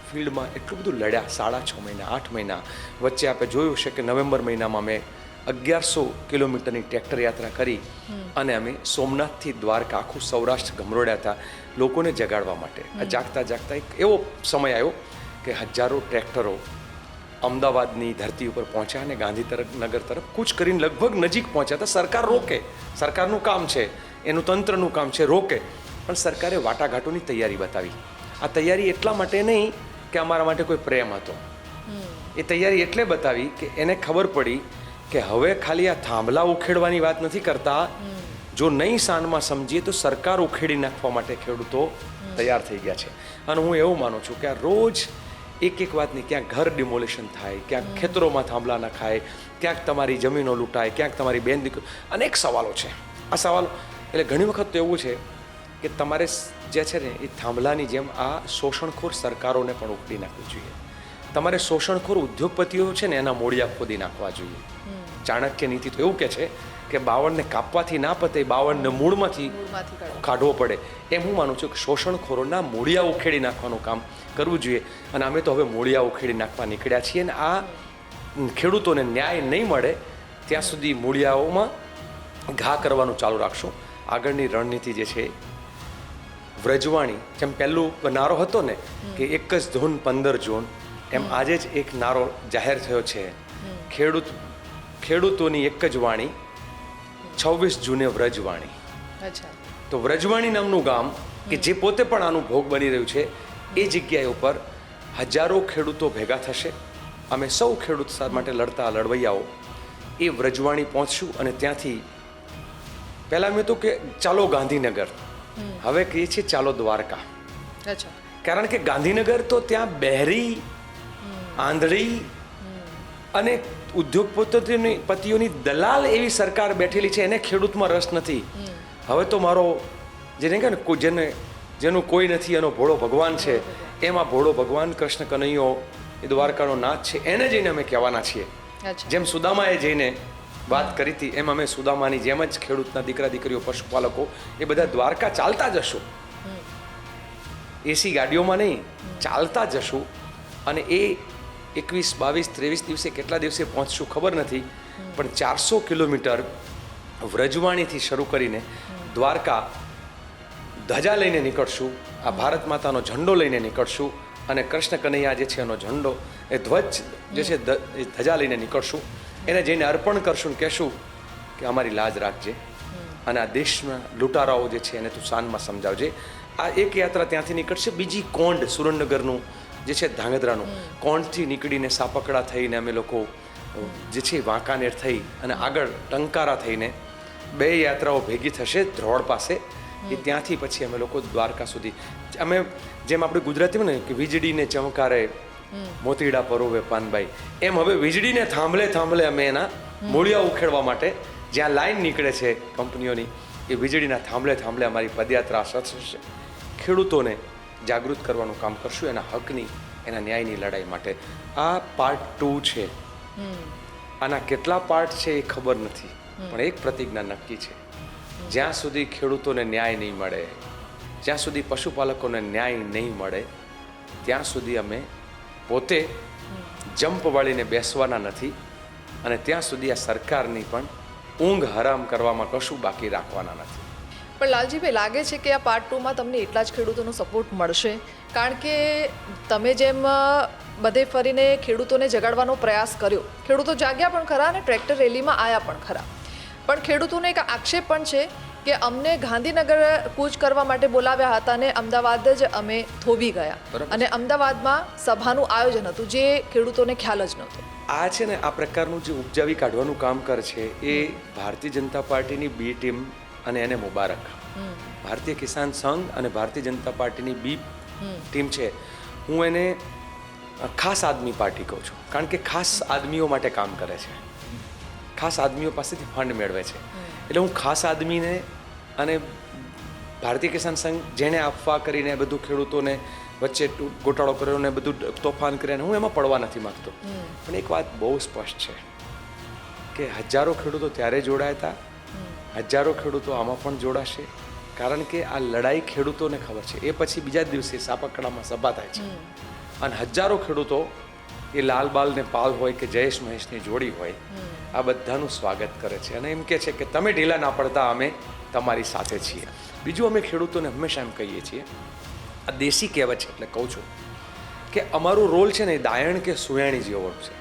ફિલ્ડમાં એટલું બધું લડ્યા. 6.5 મહિના, 8 મહિના વચ્ચે આપણે જોયું છે કે નવેમ્બર મહિનામાં અમે 1100 કિલોમીટરની ટ્રેક્ટર યાત્રા કરી અને અમે સોમનાથથી દ્વારકા આખું સૌરાષ્ટ્ર ગમરોડ્યા હતા લોકોને જગાડવા માટે. આ જાગતા એક એવો સમય આવ્યો કે હજારો ટ્રેક્ટરો અમદાવાદની ધરતી ઉપર પહોંચ્યા અને ગાંધીનગર તરફ કૂચ કરીને લગભગ નજીક પહોંચ્યા હતા. સરકાર રોકે, સરકારનું કામ છે, એનું તંત્રનું કામ છે રોકે, પણ સરકારે વાટાઘાટોની તૈયારી બતાવી. આ તૈયારી એટલા માટે નહીં કે અમારા માટે કોઈ પ્રેમ હતો, એ તૈયારી એટલે બતાવી કે એને ખબર પડી કે હવે ખાલી આ થાંભલા ઉખેડવાની વાત નથી કરતા, જો નહીં શાનમાં સમજીએ તો સરકાર ઉખેડી નાખવા માટે ખેડૂતો તૈયાર થઈ ગયા છે. અને હું એવું માનું છું કે આ રોજ એક વાતની, ક્યાંક ઘર ડિમોલિશન થાય, ક્યાંક ખેતરોમાં થાંભલા નખાય, ક્યાંક તમારી જમીનો લૂંટાય, ક્યાંક તમારી બેન દીકરી, અનેક સવાલો છે. આ સવાલો એટલે ઘણી વખત તો એવું છે કે તમારે જે છે ને એ થાંભલાની જેમ આ શોષણખોર સરકારોને પણ ઉખડી નાખવી જોઈએ. તમારે શોષણખોર ઉદ્યોગપતિઓ છે ને એના મોડિયા ખોદી નાખવા જોઈએ. ચાણક્ય નીતિ તો એવું કહે છે કે 52ને કાપવાથી ના પતે, 52ને મૂળમાંથી કાઢવો પડે. એમ હું માનું છું કે શોષણખોરોના મૂળિયા ઉખેડી નાખવાનું કામ કરવું જોઈએ. અને અમે તો હવે મૂળિયા ઉખેડી નાખવા નીકળ્યા છીએ અને આ ખેડૂતોને ન્યાય નહીં મળે ત્યાં સુધી મૂળિયાઓમાં ઘા કરવાનું ચાલુ રાખશું. આગળની રણનીતિ જે છે વ્રજવાણી, જેમ પહેલું નારો હતો ને કે એક જ ધૂન 15 જૂન, એમ આજે જ એક નારો જાહેર થયો છે, ખેડૂતોની એક જ વાણી, 26 જૂને વ્રજવાણી. તો વ્રજવાણી નામનું ગામ કે જે પોતે પણ આનું ભોગ બની રહ્યું છે, એ જગ્યાએ ઉપર હજારો ખેડૂતો ભેગા થશે. અમે સૌ ખેડૂત માટે લડતા લડવૈયાઓ એ વ્રજવાણી પહોંચશું અને ત્યાંથી પહેલાં મેં તો કે ચાલો ગાંધીનગર, હવે કહીએ છીએ ચાલો દ્વારકા. કારણ કે ગાંધીનગર તો ત્યાં બહેરી, આંધળી અને ઉદ્યોગપતિઓની દલાલ એવી સરકાર બેઠેલી છે, એને ખેડૂતમાં રસ નથી. હવે તો મારો જેને કહે ને જેનું કોઈ નથી એનો ભોળો ભગવાન છે, એમાં ભોળો ભગવાન કૃષ્ણ કનૈયો એ દ્વારકાનો નાથ છે, એને જઈને અમે કહેવાના છીએ. જેમ સુદામાએ જઈને વાત કરી હતી એમ અમે સુદામાની જેમ જ ખેડૂતના દીકરા દીકરીઓ, પશુપાલકો એ બધા દ્વારકા ચાલતા જશું, એસી ગાડીઓમાં નહીં, ચાલતા જશું. અને એ 21, 22, 23 દિવસે કેટલા દિવસે પહોંચશું ખબર નથી, પણ 400 કિલોમીટર વ્રજવાણીથી શરૂ કરીને દ્વારકા ધજા લઈને નીકળશું. આ ભારત માતાનો ઝંડો લઈને નીકળશું અને કૃષ્ણ કનૈયા જે છે એનો ઝંડો, એ ધ્વજ જે છે એ ધજા લઈને નીકળશું. એને જઈને અર્પણ કરશું ને કહેશું કે અમારી લાજ રાખજે અને આ દેશના લૂંટારાઓ જે છે એને તું શાનમાં સમજાવજે. આ એક યાત્રા ત્યાંથી નીકળશે. બીજી કોંડ, સુરેન્દ્રનગરનું જે છે ધાંગધ્રાનું કોંડથી નીકળીને સાપકડા થઈને અમે લોકો જે છે વાંકાનેર થઈ અને આગળ ટંકારા થઈને 2 યાત્રાઓ ભેગી થશે ધ્રોળ પાસે. એ ત્યાંથી પછી અમે લોકો દ્વારકા સુધી, અમે જેમ આપણે ગુજરાતીમાં ને કે વીજળીને ચમકારે મોતીડા પરોવે પાનબાઈ, એમ હવે વીજળીને થાંભલે થાંભલે અમે એના મૂળિયા ઉખેડવા માટે જ્યાં લાઈન નીકળે છે કંપનીઓની, એ વીજળીના થાંભલે થાંભલે અમારી પદયાત્રા થશે. ખેડૂતોને જાગૃત કરવાનું કામ કરશું એના હકની, એના ન્યાયની લડાઈ માટે. આ પાર્ટ 2 છે. આના કેટલા પાર્ટ છે એ ખબર નથી, પણ એક પ્રતિજ્ઞા નક્કી છે, જ્યાં સુધી ખેડૂતોને ન્યાય નહીં મળે, જ્યાં સુધી પશુપાલકોને ન્યાય નહીં મળે, ત્યાં સુધી અમે પોતે જંપ વાળીને બેસવાના નથી, અને ત્યાં સુધી આ સરકારની પણ ઊંઘ હરામ કરવામાં કશું બાકી રાખવાના નથી. પણ લાલજીભાઈ, લાગે છે કે આ પાર્ટ 2માં તમને એટલા જ ખેડૂતોનો સપોર્ટ મળશે? કારણ કે તમે જેમ બધે ફરીને ખેડૂતોને જગાડવાનો પ્રયાસ કર્યો, ખેડૂતો જાગ્યા પણ ખરા અને ટ્રેક્ટર રેલીમાં આવ્યા પણ ખરા, પણ ખેડૂતોને એક આક્ષેપ પણ છે કે અમને ગાંધીનગર કૂચ કરવા માટે બોલાવ્યા હતા અને અમદાવાદ જ અમે થોભી ગયા, અને અમદાવાદમાં સભાનું આયોજન હતું જે ખેડૂતોને ખ્યાલ જ નહોતો. આ છે ને, આ પ્રકારનું જે ઉપજાવી કાઢવાનું કામ કરે છે એ ભારતીય જનતા પાર્ટીની બી ટીમ, અને એને મુબારક. ભારતીય કિસાન સંઘ અને ભારતીય જનતા પાર્ટીની બી ટીમ છે, હું એને ખાસ આદમી પાર્ટી કહું છું, કારણ કે ખાસ આદમીઓ માટે કામ કરે છે, ખાસ આદમીઓ પાસેથી ફંડ મેળવે છે. એટલે હું ખાસ આદમીને અને ભારતીય કિસાન સંઘ જેણે આપવા કરીને બધું ખેડૂતોને વચ્ચે ગોટાળો કર્યો ને બધું તોફાન કર્યા, હું એમાં પડવા નથી માગતો, પણ એક વાત બહુ સ્પષ્ટ છે કે હજારો ખેડૂતો ત્યારે જોડાયા હતા, હજારો ખેડૂતો આમાં પણ જોડાશે, કારણ કે આ લડાઈ ખેડૂતોને ખબર છે. એ પછી બીજા દિવસે સાપકડામાં સભા થાય છે, અને હજારો ખેડૂતો, એ લાલબાલ ને પાલ હોય કે જયેશ મહેશની જોડી હોય, આ બધાનું સ્વાગત કરે છે, અને એમ કે છે કે તમે ઢીલા ના પડતા, અમે તમારી સાથે છીએ. બીજું, અમે ખેડૂતોને હંમેશા એમ કહીએ છીએ, આ દેશી કહેવત છે એટલે કહું છું કે અમારું રોલ છે ને એ દાયણ કે સુયાણી જેવો છે.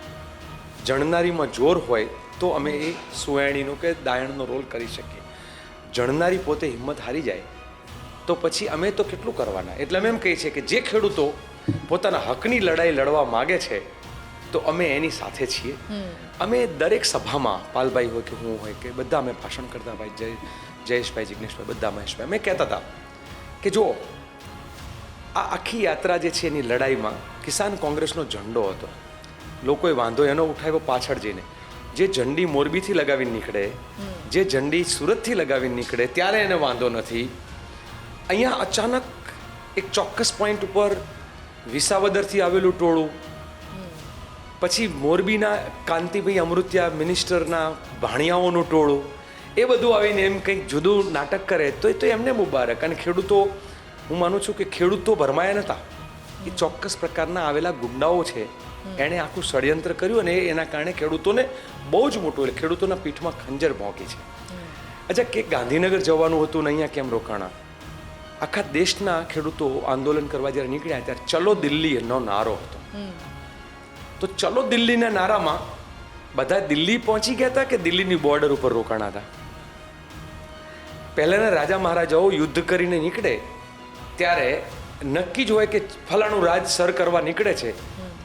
જણનારીમાં જોર હોય તો અમે એ સુયાણીનો કે દાયણનો રોલ કરી શકીએ. જણનારી પોતે હિંમત હારી જાય તો પછી અમે તો કેટલું કરવાના. એટલે અમે એમ કહીએ છીએ કે જે ખેડૂતો પોતાના હકની લડાઈ લડવા માગે છે તો અમે એની સાથે છીએ. અમે દરેક સભામાં, પાલભાઈ હોય કે હું હોય કે બધા, અમે ભાષણ કરતા, ભાઈ જયેશભાઈ, જિગ્નેશભાઈ, બધા, મહેશભાઈ, અમે કહેતા હતા કે જો આ આખી યાત્રા જે છે એની લડાઈમાં કિસાન કોંગ્રેસનો ઝંડો હતો, લોકોએ વાંધો એનો ઉઠાવ્યો પાછળ જઈને. જે ઝંડી મોરબીથી લગાવીને નીકળે, જે ઝંડી સુરતથી લગાવીને નીકળે, ત્યારે એને વાંધો નથી. અહીંયા અચાનક એક ચોક્કસ પોઈન્ટ ઉપર વિસાવદરથી આવેલું ટોળું, પછી મોરબીના કાંતિભાઈ અમૃત્યા મિનિસ્ટરના ભાણિયાઓનું ટોળું, એ બધું આવીને એમ કંઈક જુદું નાટક કરે તો એમને મુબારક. અને ખેડૂતો, હું માનું છું કે ખેડૂતો ભરમાયા નહોતા, એ ચોક્કસ પ્રકારના આવેલા ગુંડાઓ છે, એણે આખું ષડયંત્ર કર્યું, અને એના કારણે ખેડૂતોને બહુ જ મોટું, એટલે ખેડૂતોના પીઠમાં ખંજર ભોંકી છે. અચ્છા, કે ગાંધીનગર જવાનું હતું ને અહીંયા કેમ રોકાણા? આખા દેશના ખેડૂતો આંદોલન કરવા જ્યારે નીકળ્યા ત્યારે ચલો દિલ્હી એનો નારો હતો. તો ચલો દિલ્હીના નારામાં બધા દિલ્હી પહોંચી ગયા હતા કે દિલ્હીની બોર્ડર ઉપર રોકાણા હતા? પહેલાના રાજા મહારાજાઓ યુદ્ધ કરીને નીકળે ત્યારે નક્કી જ હોય કે ફલાણું રાજ સર કરવા નીકળે છે,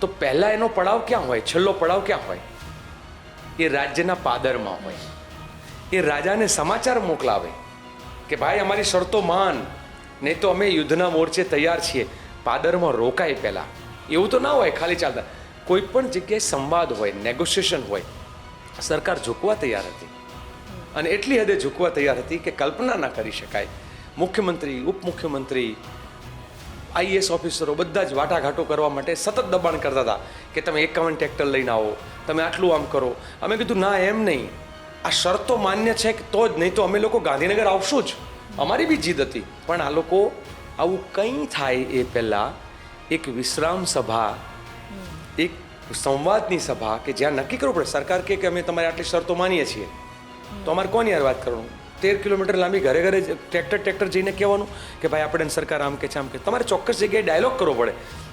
તો પહેલા એનો પડાવ ક્યાં હોય, છેલ્લો પડાવ ક્યાં હોય? એ રાજ્યના પાદરમાં હોય. એ રાજાને સમાચાર મોકલાવે કે ભાઈ અમારી શરતો માન, નહીં તો અમે યુદ્ધના મોરચે તૈયાર છીએ, પાદરમાં રોકાય પહેલા. એવું તો ના હોય ખાલી ચાલતા, કોઈ પણ જગ્યાએ સંવાદ હોય, નેગોશિએશન હોય. સરકાર ઝૂકવા તૈયાર હતી, અને એટલી હદે ઝૂકવા તૈયાર હતી કે કલ્પના ના કરી શકાય. મુખ્યમંત્રી, ઉપમુખ્યમંત્રી, આઈએએસ ઓફિસરો બધા જ વાટાઘાટો કરવા માટે સતત દબાણ કરતા હતા કે તમે 51 ટ્રેક્ટર લઈને આવો, તમે આટલું આમ કરો. અમે કીધું ના, એમ નહીં, આ શરતો માન્ય છે તો જ, નહીં તો અમે લોકો ગાંધીનગર આવશું જ. અમારી બી જીદ હતી. પણ આ લોકો આવું કંઈ થાય એ પહેલાં એક વિશ્રામ સભા, એક સંવાદની સભા કે જ્યાં નક્કી કરવું પડે. સરકાર કહે કે અમે તમારી આટલી શરતો માનીએ છીએ, તો અમારે કોની યાર વાત કરવાનું? 13 કિલોમીટર લાંબી ઘરે ઘરે ટ્રેક્ટર જઈને કહેવાનું કે ભાઈ આપણે સરકાર આમ કે છે, આમ કે. તમારે ચોક્કસ જગ્યાએ ડાયલોગ કરવો પડે.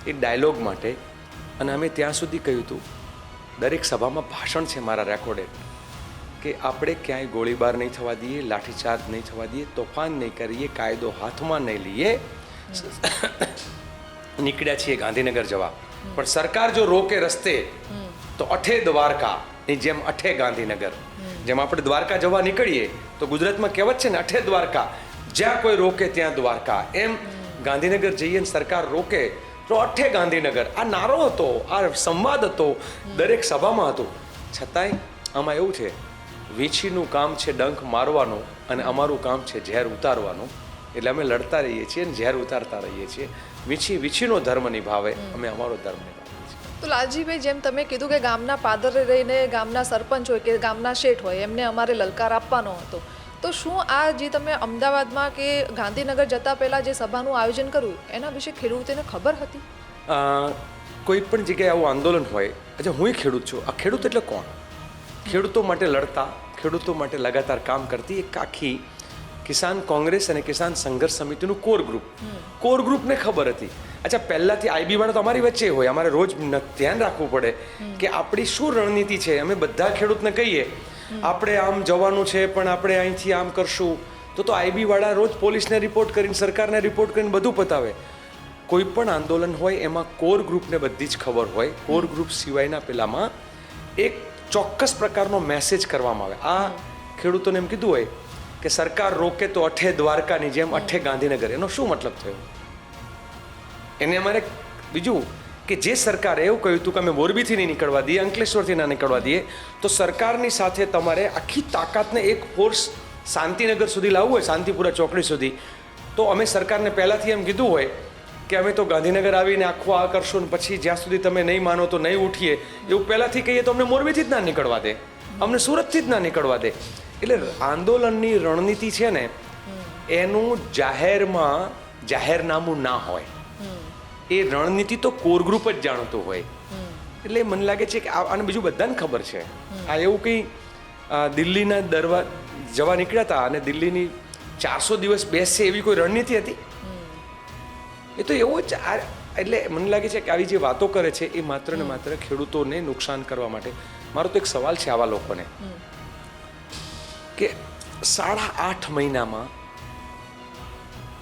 એ ડાયલોગ માટે, અને અમે ત્યાં સુધી કહ્યું હતું, દરેક સભામાં ભાષણ છે મારા રેકોર્ડેડ, કે આપણે ક્યાંય ગોળીબાર નહીં થવા દઈએ, લાઠીચાર્જ નહીં થવા દઈએ, તોફાન નહીં કરીએ, કાયદો હાથમાં નહીં લઈએ. નીકળ્યા છીએ ગાંધીનગર જવા, પણ સરકાર જો રોકે રસ્તે તો અઠે દ્વારકા ની જેમ અઠે ગાંધીનગર. જેમ આપણે દ્વારકા જવા નીકળીએ તો ગુજરાતમાં કહેવત છે ને, અઠે દ્વારકા, જ્યાં કોઈ રોકે ત્યાં દ્વારકા. એમ ગાંધીનગર જઈએ ને સરકાર રોકે તો અઠે ગાંધીનગર. આ નારો હતો, આ સંવાદ હતો, દરેક સભામાં હતું. છતાંય આમાં એવું છે, વીંછીનું કામ છે ડંખ મારવાનું, અને અમારું કામ છે ઝેર ઉતારવાનું. એટલે અમે લડતા રહીએ છીએ અને ઝેર ઉતારતા રહીએ છીએ. વીંછી વીંછીનો ધર્મ નિભાવે, અમે અમારો ધર્મ નિભાવીએ છીએ. તો લાલજીભાઈ, જેમ તમે કીધું કે ગામના પાદરે રહીને ગામના સરપંચ હોય કે ગામના શેઠ હોય એમને અમારે લલકાર આપવાનો હતો, તો શું આ જે તમે અમદાવાદમાં કે ગાંધીનગર જતા પહેલાં જે સભાનું આયોજન કર્યું એના વિશે ખેડૂતોને ખબર હતી? કોઈ પણ જગ્યાએ આવું આંદોલન હોય, અચ્છા હું ખેડૂત છું, આ ખેડૂત એટલે કોણ? ખેડૂતો માટે લડતા, ખેડૂતો માટે લગાતાર કામ કરતી એક આખી કિસાન કોંગ્રેસ અને કિસાન સંઘર્ષ સમિતિનું કોર ગ્રુપને ખબર હતી. અચ્છા, પહેલાંથી આઈબી વાળા તો અમારી વચ્ચે હોય, અમારે રોજ ધ્યાન રાખવું પડે કે આપણી શું રણનીતિ છે. અમે બધા ખેડૂતને કહીએ આપણે આમ જવાનું છે પણ આપણે અહીંથી આમ કરશું, તો આઈબી વાળા રોજ પોલીસને રિપોર્ટ કરીને, સરકારને રિપોર્ટ કરીને બધું પતાવે. કોઈ પણ આંદોલન હોય એમાં કોર ગ્રુપને બધી જ ખબર હોય. કોર ગ્રુપ સિવાયના પેલામાં એક ચોક્કસ પ્રકારનો મેસેજ કરવામાં આવે. આ ખેડૂતોને એમ કીધું હોય કે સરકાર રોકે તો અઠે દ્વારકાની જેમ અઠે ગાંધીનગર. એનો શું મતલબ થયો? એને અમારે બીજું કે જે સરકારે એવું કહ્યું હતું કે અમે મોરબીથી નહીં નીકળવા દઈએ, અંકલેશ્વરથી ના નીકળવા દઈએ, તો સરકારની સાથે તમારે આખી તાકાતને એક ફોર્સ શાંતિનગર સુધી લાવવું હોય, શાંતિપુરા ચોકડી સુધી, તો અમે સરકારને પહેલાંથી એમ કીધું હોય કે અમે તો ગાંધીનગર આવીને આખું આ કરશું ને પછી જ્યાં સુધી તમે નહીં માનો તો નહીં ઉઠીએ, એવું પહેલાંથી કહીએ તો અમને મોરબીથી જ ના નીકળવા દે, અમને સુરતથી જ ના નીકળવા દે. એટલે આંદોલનની રણનીતિ છે ને એનું જાહેરનામું ના હોય, એ રણનીતિ તો કોર ગ્રુપ જ જાણતું હોય. એટલે મને લાગે છે કે આને બીજું બધાને ખબર છે. આ એવું કંઈ દિલ્હીના દરવા જવા નીકળ્યા હતા અને દિલ્હીની 400 દિવસ બેસશે એવી કોઈ રણનીતિ હતી? એ તો એવું જ. એટલે મને લાગે છે કે આવી જે વાતો કરે છે એ માત્ર ને માત્ર ખેડૂતોને નુકસાન કરવા માટે. મારો તો એક સવાલ છે આવા લોકોને કે 8.5 મહિનામાં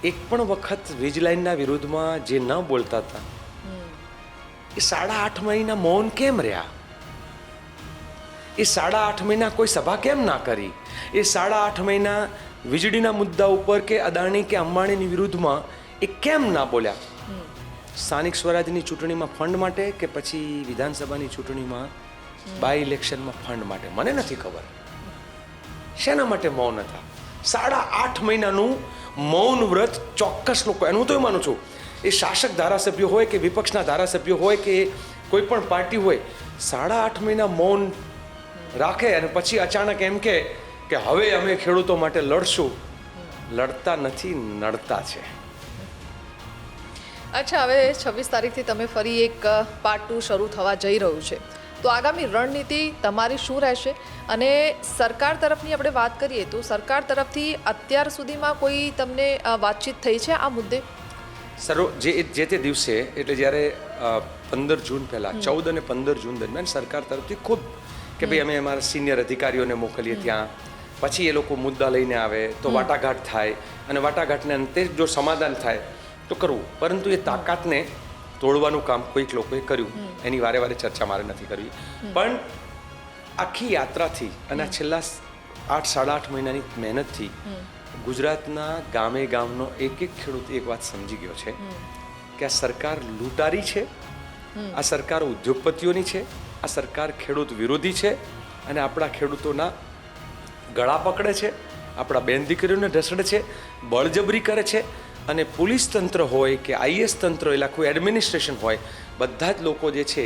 એક પણ વખત વીજ લાઈનના વિરુદ્ધમાં જે ન બોલતા હતા એ 8.5 મહિના મૌન કેમ રહ્યા? એ 8.5 મહિના કોઈ સભા કેમ ના કરી? એ 8.5 મહિના વીજળીના મુદ્દા ઉપર કે અદાણી કે અંબાણીની વિરુદ્ધમાં એ કેમ ના બોલ્યા? સ્થાનિક સ્વરાજની ચૂંટણીમાં ફંડ માટે કે પછી વિધાનસભાની ચૂંટણીમાં બાય ઇલેક્શનમાં ફંડ માટે? મને નથી ખબર શેના માટે મૌન હતા. 8.5 મહિનાનું મૌન વ્રત ચોક્કસ લોકો, એનું તો એ માનું છું, એ શાસક ધારાસભ્યો હોય કે વિપક્ષના ધારાસભ્યો હોય કે કોઈ પણ પાર્ટી હોય, 8.5 મહિના મૌન રાખે અને પછી અચાનક એમ કે હવે અમે ખેડૂતો માટે લડશું. લડતા નથી, નડતા છે. અચ્છા, હવે 26 તારીખથી તમે ફરી એક પાર્ટ 2 શરૂ થવા જઈ રહ્યું છે, તો આગામી રણનીતિ તમારી શું રહેશે? અને સરકાર તરફની આપણે વાત કરીએ તો સરકાર તરફથી અત્યાર સુધીમાં કોઈ તમને વાતચીત થઈ છે આ મુદ્દે? જે તે દિવસે એટલે જ્યારે 15 જૂન પહેલાં 14 અને 15 જૂન દરમિયાન સરકાર તરફથી ખૂબ કે ભાઈ અમે અમારા સિનિયર અધિકારીઓને મોકલીએ ત્યાં, પછી એ લોકો મુદ્દા લઈને આવે તો વાટાઘાટ થાય અને વાટાઘાટને અંતે જો સમાધાન થાય તો કરવું. પરંતુ એ તાકાતને તોડવાનું કામ કોઈક લોકોએ કર્યું. એની વારે વારે ચર્ચા મારે નથી કરવી, પણ આખી યાત્રાથી અને આ છેલ્લા 8-8.5 મહિનાની મહેનતથી ગુજરાતના ગામે ગામનો એક ખેડૂત એક વાત સમજી ગયો છે કે આ સરકાર લૂંટારી છે, આ સરકાર ઉદ્યોગપતિઓની છે, આ સરકાર ખેડૂત વિરોધી છે અને આપણા ખેડૂતોના ગળા પકડે છે, આપણા બેન દીકરીઓને ઢસડે છે, બળજબરી કરે છે. અને પોલીસ તંત્ર હોય કે આઈએસ તંત્ર એટલે કોઈ એડમિનિસ્ટ્રેશન હોય, બધા જ લોકો જે છે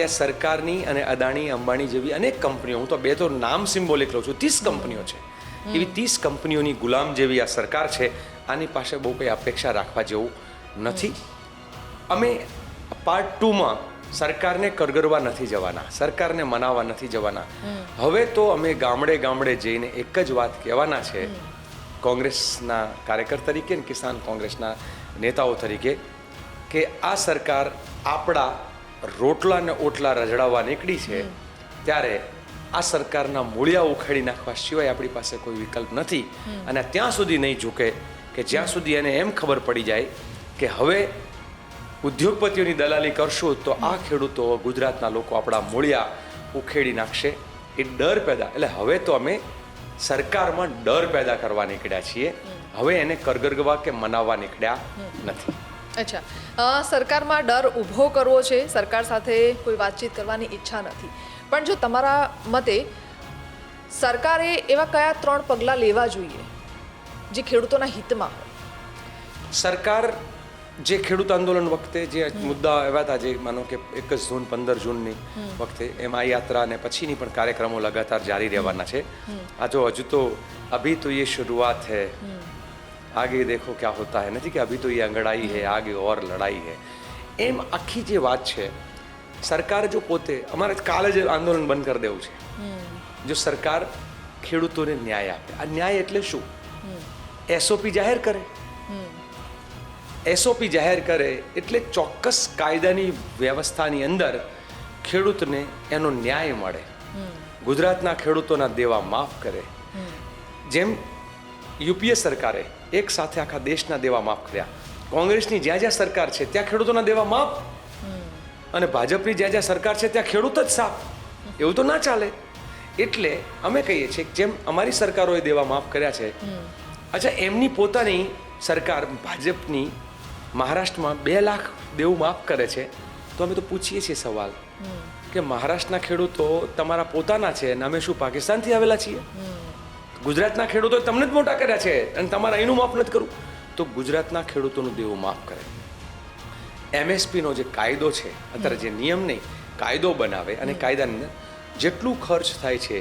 એ સરકારની અને અદાણી અંબાણી જેવી અનેક કંપનીઓ, હું તો બે તો નામ સિમ્બોલિક લઉં છું, 30 કંપનીઓ છે, એવી 30 કંપનીઓની ગુલામ જેવી આ સરકાર છે. આની પાસે બહુ કંઈ અપેક્ષા રાખવા જેવું નથી. અમે પાર્ટ 2માં સરકારને કરગરવા નથી જવાના, સરકારને મનાવવા નથી જવાના. હવે તો અમે ગામડે ગામડે જઈને એક જ વાત કહેવાના છે કોંગ્રેસના કાર્યકર તરીકે અને કિસાન કોંગ્રેસના નેતાઓ તરીકે કે આ સરકાર આપણા રોટલા ને ઓટલા રજડાવવા નીકળી છે, ત્યારે આ સરકારના મૂળિયા ઉખેડી નાખવા સિવાય આપણી પાસે કોઈ વિકલ્પ નથી. અને ત્યાં સુધી નહીં ઝૂકે કે જ્યાં સુધી એને એમ ખબર પડી જાય કે હવે ઉદ્યોગપતિઓની દલાલી કરશું તો આ ખેડૂતો, ગુજરાતના લોકો આપણા મૂળિયા ઉખેડી નાખશે. એ ડર પેદા, એટલે હવે તો અમે સરકારમાં ડર પેદા કરવા નીકળ્યા છીએ, હવે એને કરગરવા કે મનાવવા નીકળ્યા નથી. અચ્છા, સરકારમાં ડર ઊભો કરવો છે, સરકાર સાથે કોઈ વાતચીત કરવાની ઈચ્છા નથી, પણ જો તમારા મતે સરકારે એવા કયા 3 પગલાં લેવા જોઈએ જે ખેડૂતોના હિતમાં હોય? સરકાર જે ખેડૂત આંદોલન વખતે જે મુદ્દા આવ્યા હતા, જે માનો કે 1 જૂન 15 જૂનની વખતે, એમાં આ યાત્રા અને પછીની પણ કાર્યક્રમો લગાતાર જારી રહેવાના છે. આ જો હજુ તો અભી તો ये शुरुआत है, आगे देखो क्या होता है, નથી કે અભી તો ये અંગડાઈ है, आगे और लड़ाई है. એમ આખી જે વાત છે, સરકાર જો પોતે, અમારે કાલે જ આંદોલન બંધ કરી દેવું છે. જો સરકાર ખેડૂતોને ન્યાય આપે, આ ન્યાય એટલે શું? એસઓપી જાહેર કરે. એસઓપી જાહેર કરે એટલે ચોક્કસ કાયદાની વ્યવસ્થાની અંદર ખેડૂતને એનો ન્યાય મળે. ગુજરાતના ખેડૂતોના દેવા માફ કરે. જેમ યુપીએ સરકારે એક સાથે આખા દેશના દેવા માફ કર્યા. કોંગ્રેસની જ્યાં જ્યાં સરકાર છે ત્યાં ખેડૂતોના દેવા માફ, અને ભાજપની જ્યાં જ્યાં સરકાર છે ત્યાં ખેડૂત જ સાફ. એવું તો ના ચાલે. એટલે અમે કહીએ છીએ કે જેમ અમારી સરકારોએ દેવા માફ કર્યા છે, અચ્છા એમની પોતાની સરકાર ભાજપની મહારાષ્ટ્રમાં 2 લાખ દેવું માફ કરે છે, તો અમે તો પૂછીએ છીએ સવાલ કે મહારાષ્ટ્રના ખેડૂતો તમારા પોતાના છે અને અમે શું પાકિસ્તાનથી આવેલા છીએ? ગુજરાતના ખેડૂતોએ તમને જ મોટા કર્યા છે અને તમારા એનું માફ નથી કરવું. તો ગુજરાતના ખેડૂતોનું દેવું માફ કરે. એમએસપીનો જે કાયદો છે, અત્યારે જે નિયમ નહીં કાયદો બનાવે, અને કાયદાની અંદર જેટલું ખર્ચ થાય છે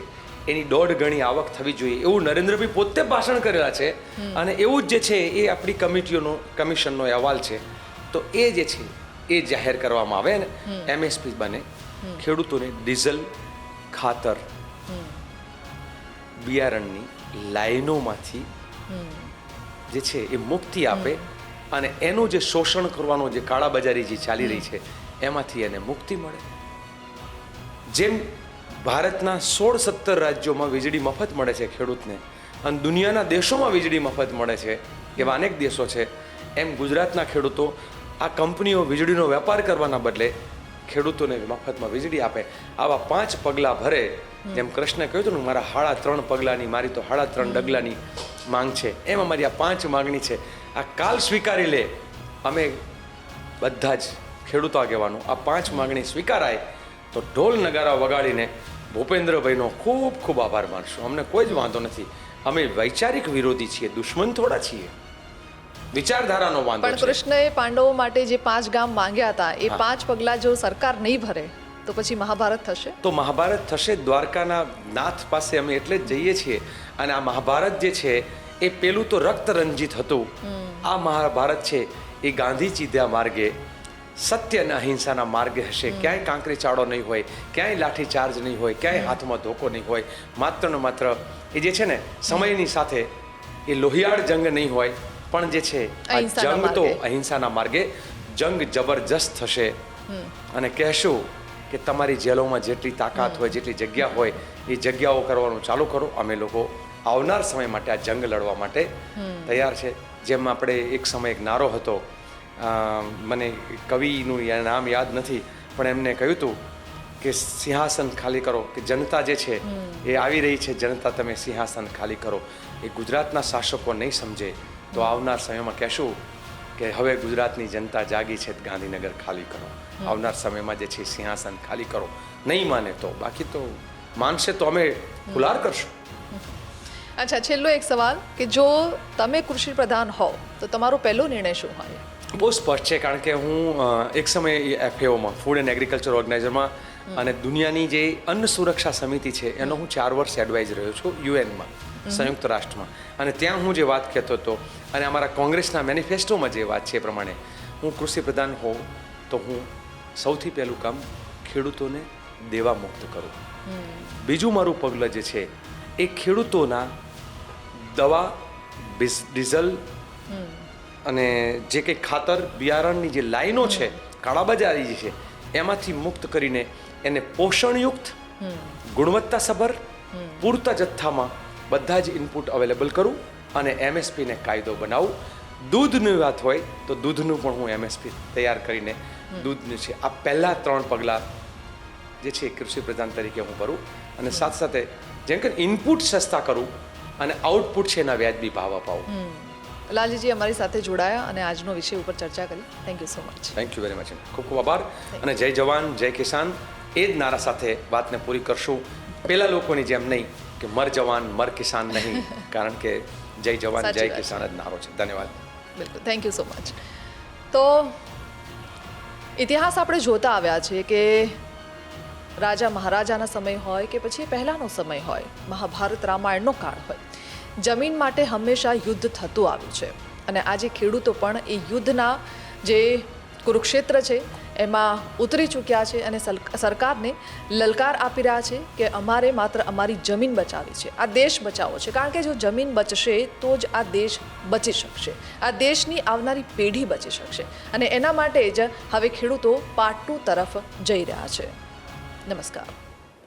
એની 1.5 ગણી આવક થવી જોઈએ એવું નરેન્દ્રભાઈ પોતે ભાષણ કરેલા છે. અને એવું જ જે છે એ આપણી કમિશનનો અહેવાલ છે. તો એ જે છે એ જાહેર કરવામાં આવે ને એમએસપી બને. ખેડૂતોને ડીઝલ, ખાતર, બિયારણની લાઈનોમાંથી જે છે એ મુક્તિ આપે, અને એનું જે શોષણ કરવાનો જે કાળાબજારી જે ચાલી રહી છે એમાંથી એને મુક્તિ મળે. જેમ ભારતના 16-17 રાજ્યોમાં વીજળી મફત મળે છે ખેડૂતને, અને દુનિયાના દેશોમાં વીજળી મફત મળે છે, એવા અનેક દેશો છે, એમ ગુજરાતના ખેડૂતો આ કંપનીઓ વીજળીનો વેપાર કરવાના બદલે ખેડૂતોને મફતમાં વીજળી આપે. આવા 5 પગલાં ભરે. જેમ કૃષ્ણે કહ્યું હતું ને, મારા 3.5 પગલાની, મારી તો 3.5 ડગલાની માંગ છે, એમ અમારી આ 5 માંગણી છે. આ કાલ સ્વીકારી લે. અમે બધા જ ખેડૂતો આગેવાનો આ 5 માંગણી સ્વીકારાય તો ઢોલ નગારા વગાડીને ભૂપેન્દ્રભાઈનો ખૂબ ખૂબ આભાર માનશું. અમને કોઈ જ વાંધો નથી. અમે વૈચારિક વિરોધી છીએ, દુશ્મન થોડા છીએ. વિચારધારાનો વાંધો પણ છે. કૃષ્ણએ પાંડવો માટે જે 5 ગામ માંગ્યા હતા, એ 5 પગલાં જો સરકાર નહીં ભરે તો પછી મહાભારત થશે. તો મહાભારત થશે. દ્વારકાના નાથ પાસે અમે એટલે જ જઈએ છીએ. અને આ મહાભારત જે છે એ પેલું તો રક્ત રંજિત હતું. આ મહાભારત છે એ ગાંધી ચીધ્યા માર્ગે, સત્ય અને અહિંસાના માર્ગે હશે. ક્યાંય કાંકરી ચાળો નહીં હોય, ક્યાંય લાઠી ચાર્જ નહીં હોય, ક્યાંય હાથમાં ધોકો નહીં હોય. માત્ર ને માત્ર એ જે છે ને સમયની સાથે એ લોહિયાળ જંગ નહીં હોય, પણ જે છે આ જંગ તો અહિંસાના માર્ગે જંગ જબરજસ્ત થશે. અને કહેશું કે તમારી જેલોમાં જેટલી તાકાત હોય, જેટલી જગ્યા હોય, એ જગ્યાઓ કરવાનું ચાલુ કરો. અમે લોકો આવનાર સમય માટે આ જંગ લડવા માટે તૈયાર છે. જેમ આપણે એક સમય એક નારો હતો, મને કવિનું નામ યાદ નથી, પણ એમને કહ્યું હતું કે સિંહાસન ખાલી કરો, કે જનતા જે છે એ આવી રહી છે, જનતા તમે સિંહાસન ખાલી કરો. એ ગુજરાતના શાસકો નહીં સમજે તો આવનાર સમયમાં કહેશું કે હવે ગુજરાતની જનતા જાગી છે, ગાંધીનગર ખાલી કરો. આવનાર સમયમાં જે છે સિંહાસન ખાલી કરો. નહીં માને તો, બાકી તો માનશે તો અમે ખુલાર કરશું. અચ્છા, છેલ્લો એક સવાલ કે જો તમે કૃષિ પ્રધાન હોવ તો તમારો પહેલો નિર્ણય શું હોય? બહુ સ્પષ્ટ છે, કારણ કે હું એક સમયે FAOમાં, ફૂડ એન્ડ એગ્રીકલ્ચર ઓર્ગેનાઇઝરમાં, અને દુનિયાની જે અન્ન સુરક્ષા સમિતિ છે એનો હું 4 વર્ષ એડવાઇઝ રહ્યો છું UN-માં, સંયુક્ત રાષ્ટ્રમાં. અને ત્યાં હું જે વાત કહેતો હતો, અને અમારા કોંગ્રેસના મેનિફેસ્ટોમાં જે વાત છે એ પ્રમાણે, હું કૃષિ પ્રધાન હોઉં તો હું સૌથી પહેલું કામ ખેડૂતોને દેવા મુક્ત કરું. બીજું મારું પગલું જે છે એ ખેડૂતોના દવા, ડીઝલ અને જે કંઈ ખાતર, બિયારણની જે લાઈનો છે, કાળાબજારી જે છે, એમાંથી મુક્ત કરીને એને પોષણયુક્ત, ગુણવત્તાસભર, પૂરતા જથ્થામાં બધા જ ઇનપુટ અવેલેબલ કરું અને MSPને કાયદો બનાવું. દૂધની વાત હોય તો દૂધનું પણ હું MSP તૈયાર કરીને દૂધનું છે. આ પહેલાં 3 પગલાં જે છે કૃષિ પ્રધાન તરીકે હું કરું. અને સાથે સાથે જેમ કે ઇનપુટ સસ્તા કરું અને આઉટપુટ છે એના વ્યાજબી ભાવ અપાવું. લાલજીજી અમારી સાથે જોડાયા અને આજનો વિષય ઉપર ચર્ચા કરી. Thank you so much. Thank you very much. ખૂબ ખૂબ આભાર. અને જય જવાન જય કિસાન એ જ નારા સાથે વાતને પૂરી કરશું. પેલા લોકોની જેમ નહીં કે મર જવાન મર કિસાન નહીં, કારણ કે જય જવાન જય કિસાન જ નારો છે. ધન્યવાદ. બિલકુલ, થેન્ક યુ સો મચ. તો ઇતિહાસ આપણે જોતા આવ્યા છે કે રાજા મહારાજાના સમય હોય કે પછી પહેલાંનો સમય હોય, મહાભારત રામાયણનો કાળ હોય, જમીન માટે હંમેશા યુદ્ધ થતું આવ્યું છે. અને આજે ખેડૂતો પણ એ યુદ્ધના જે કુરુક્ષેત્ર છે એમાં ઉતરી ચૂક્યા છે અને સરકારને લલકાર આપી રહ્યા છે કે અમારે માત્ર અમારી જમીન બચાવી છે, આ દેશ બચાવવો છે. કારણ કે જો જમીન બચશે તો જ આ દેશ બચી શકશે, આ દેશની આવનારી પેઢી બચી શકશે. અને એના માટે જ હવે ખેડૂતો પાટુ તરફ જઈ રહ્યા છે. નમસ્કાર.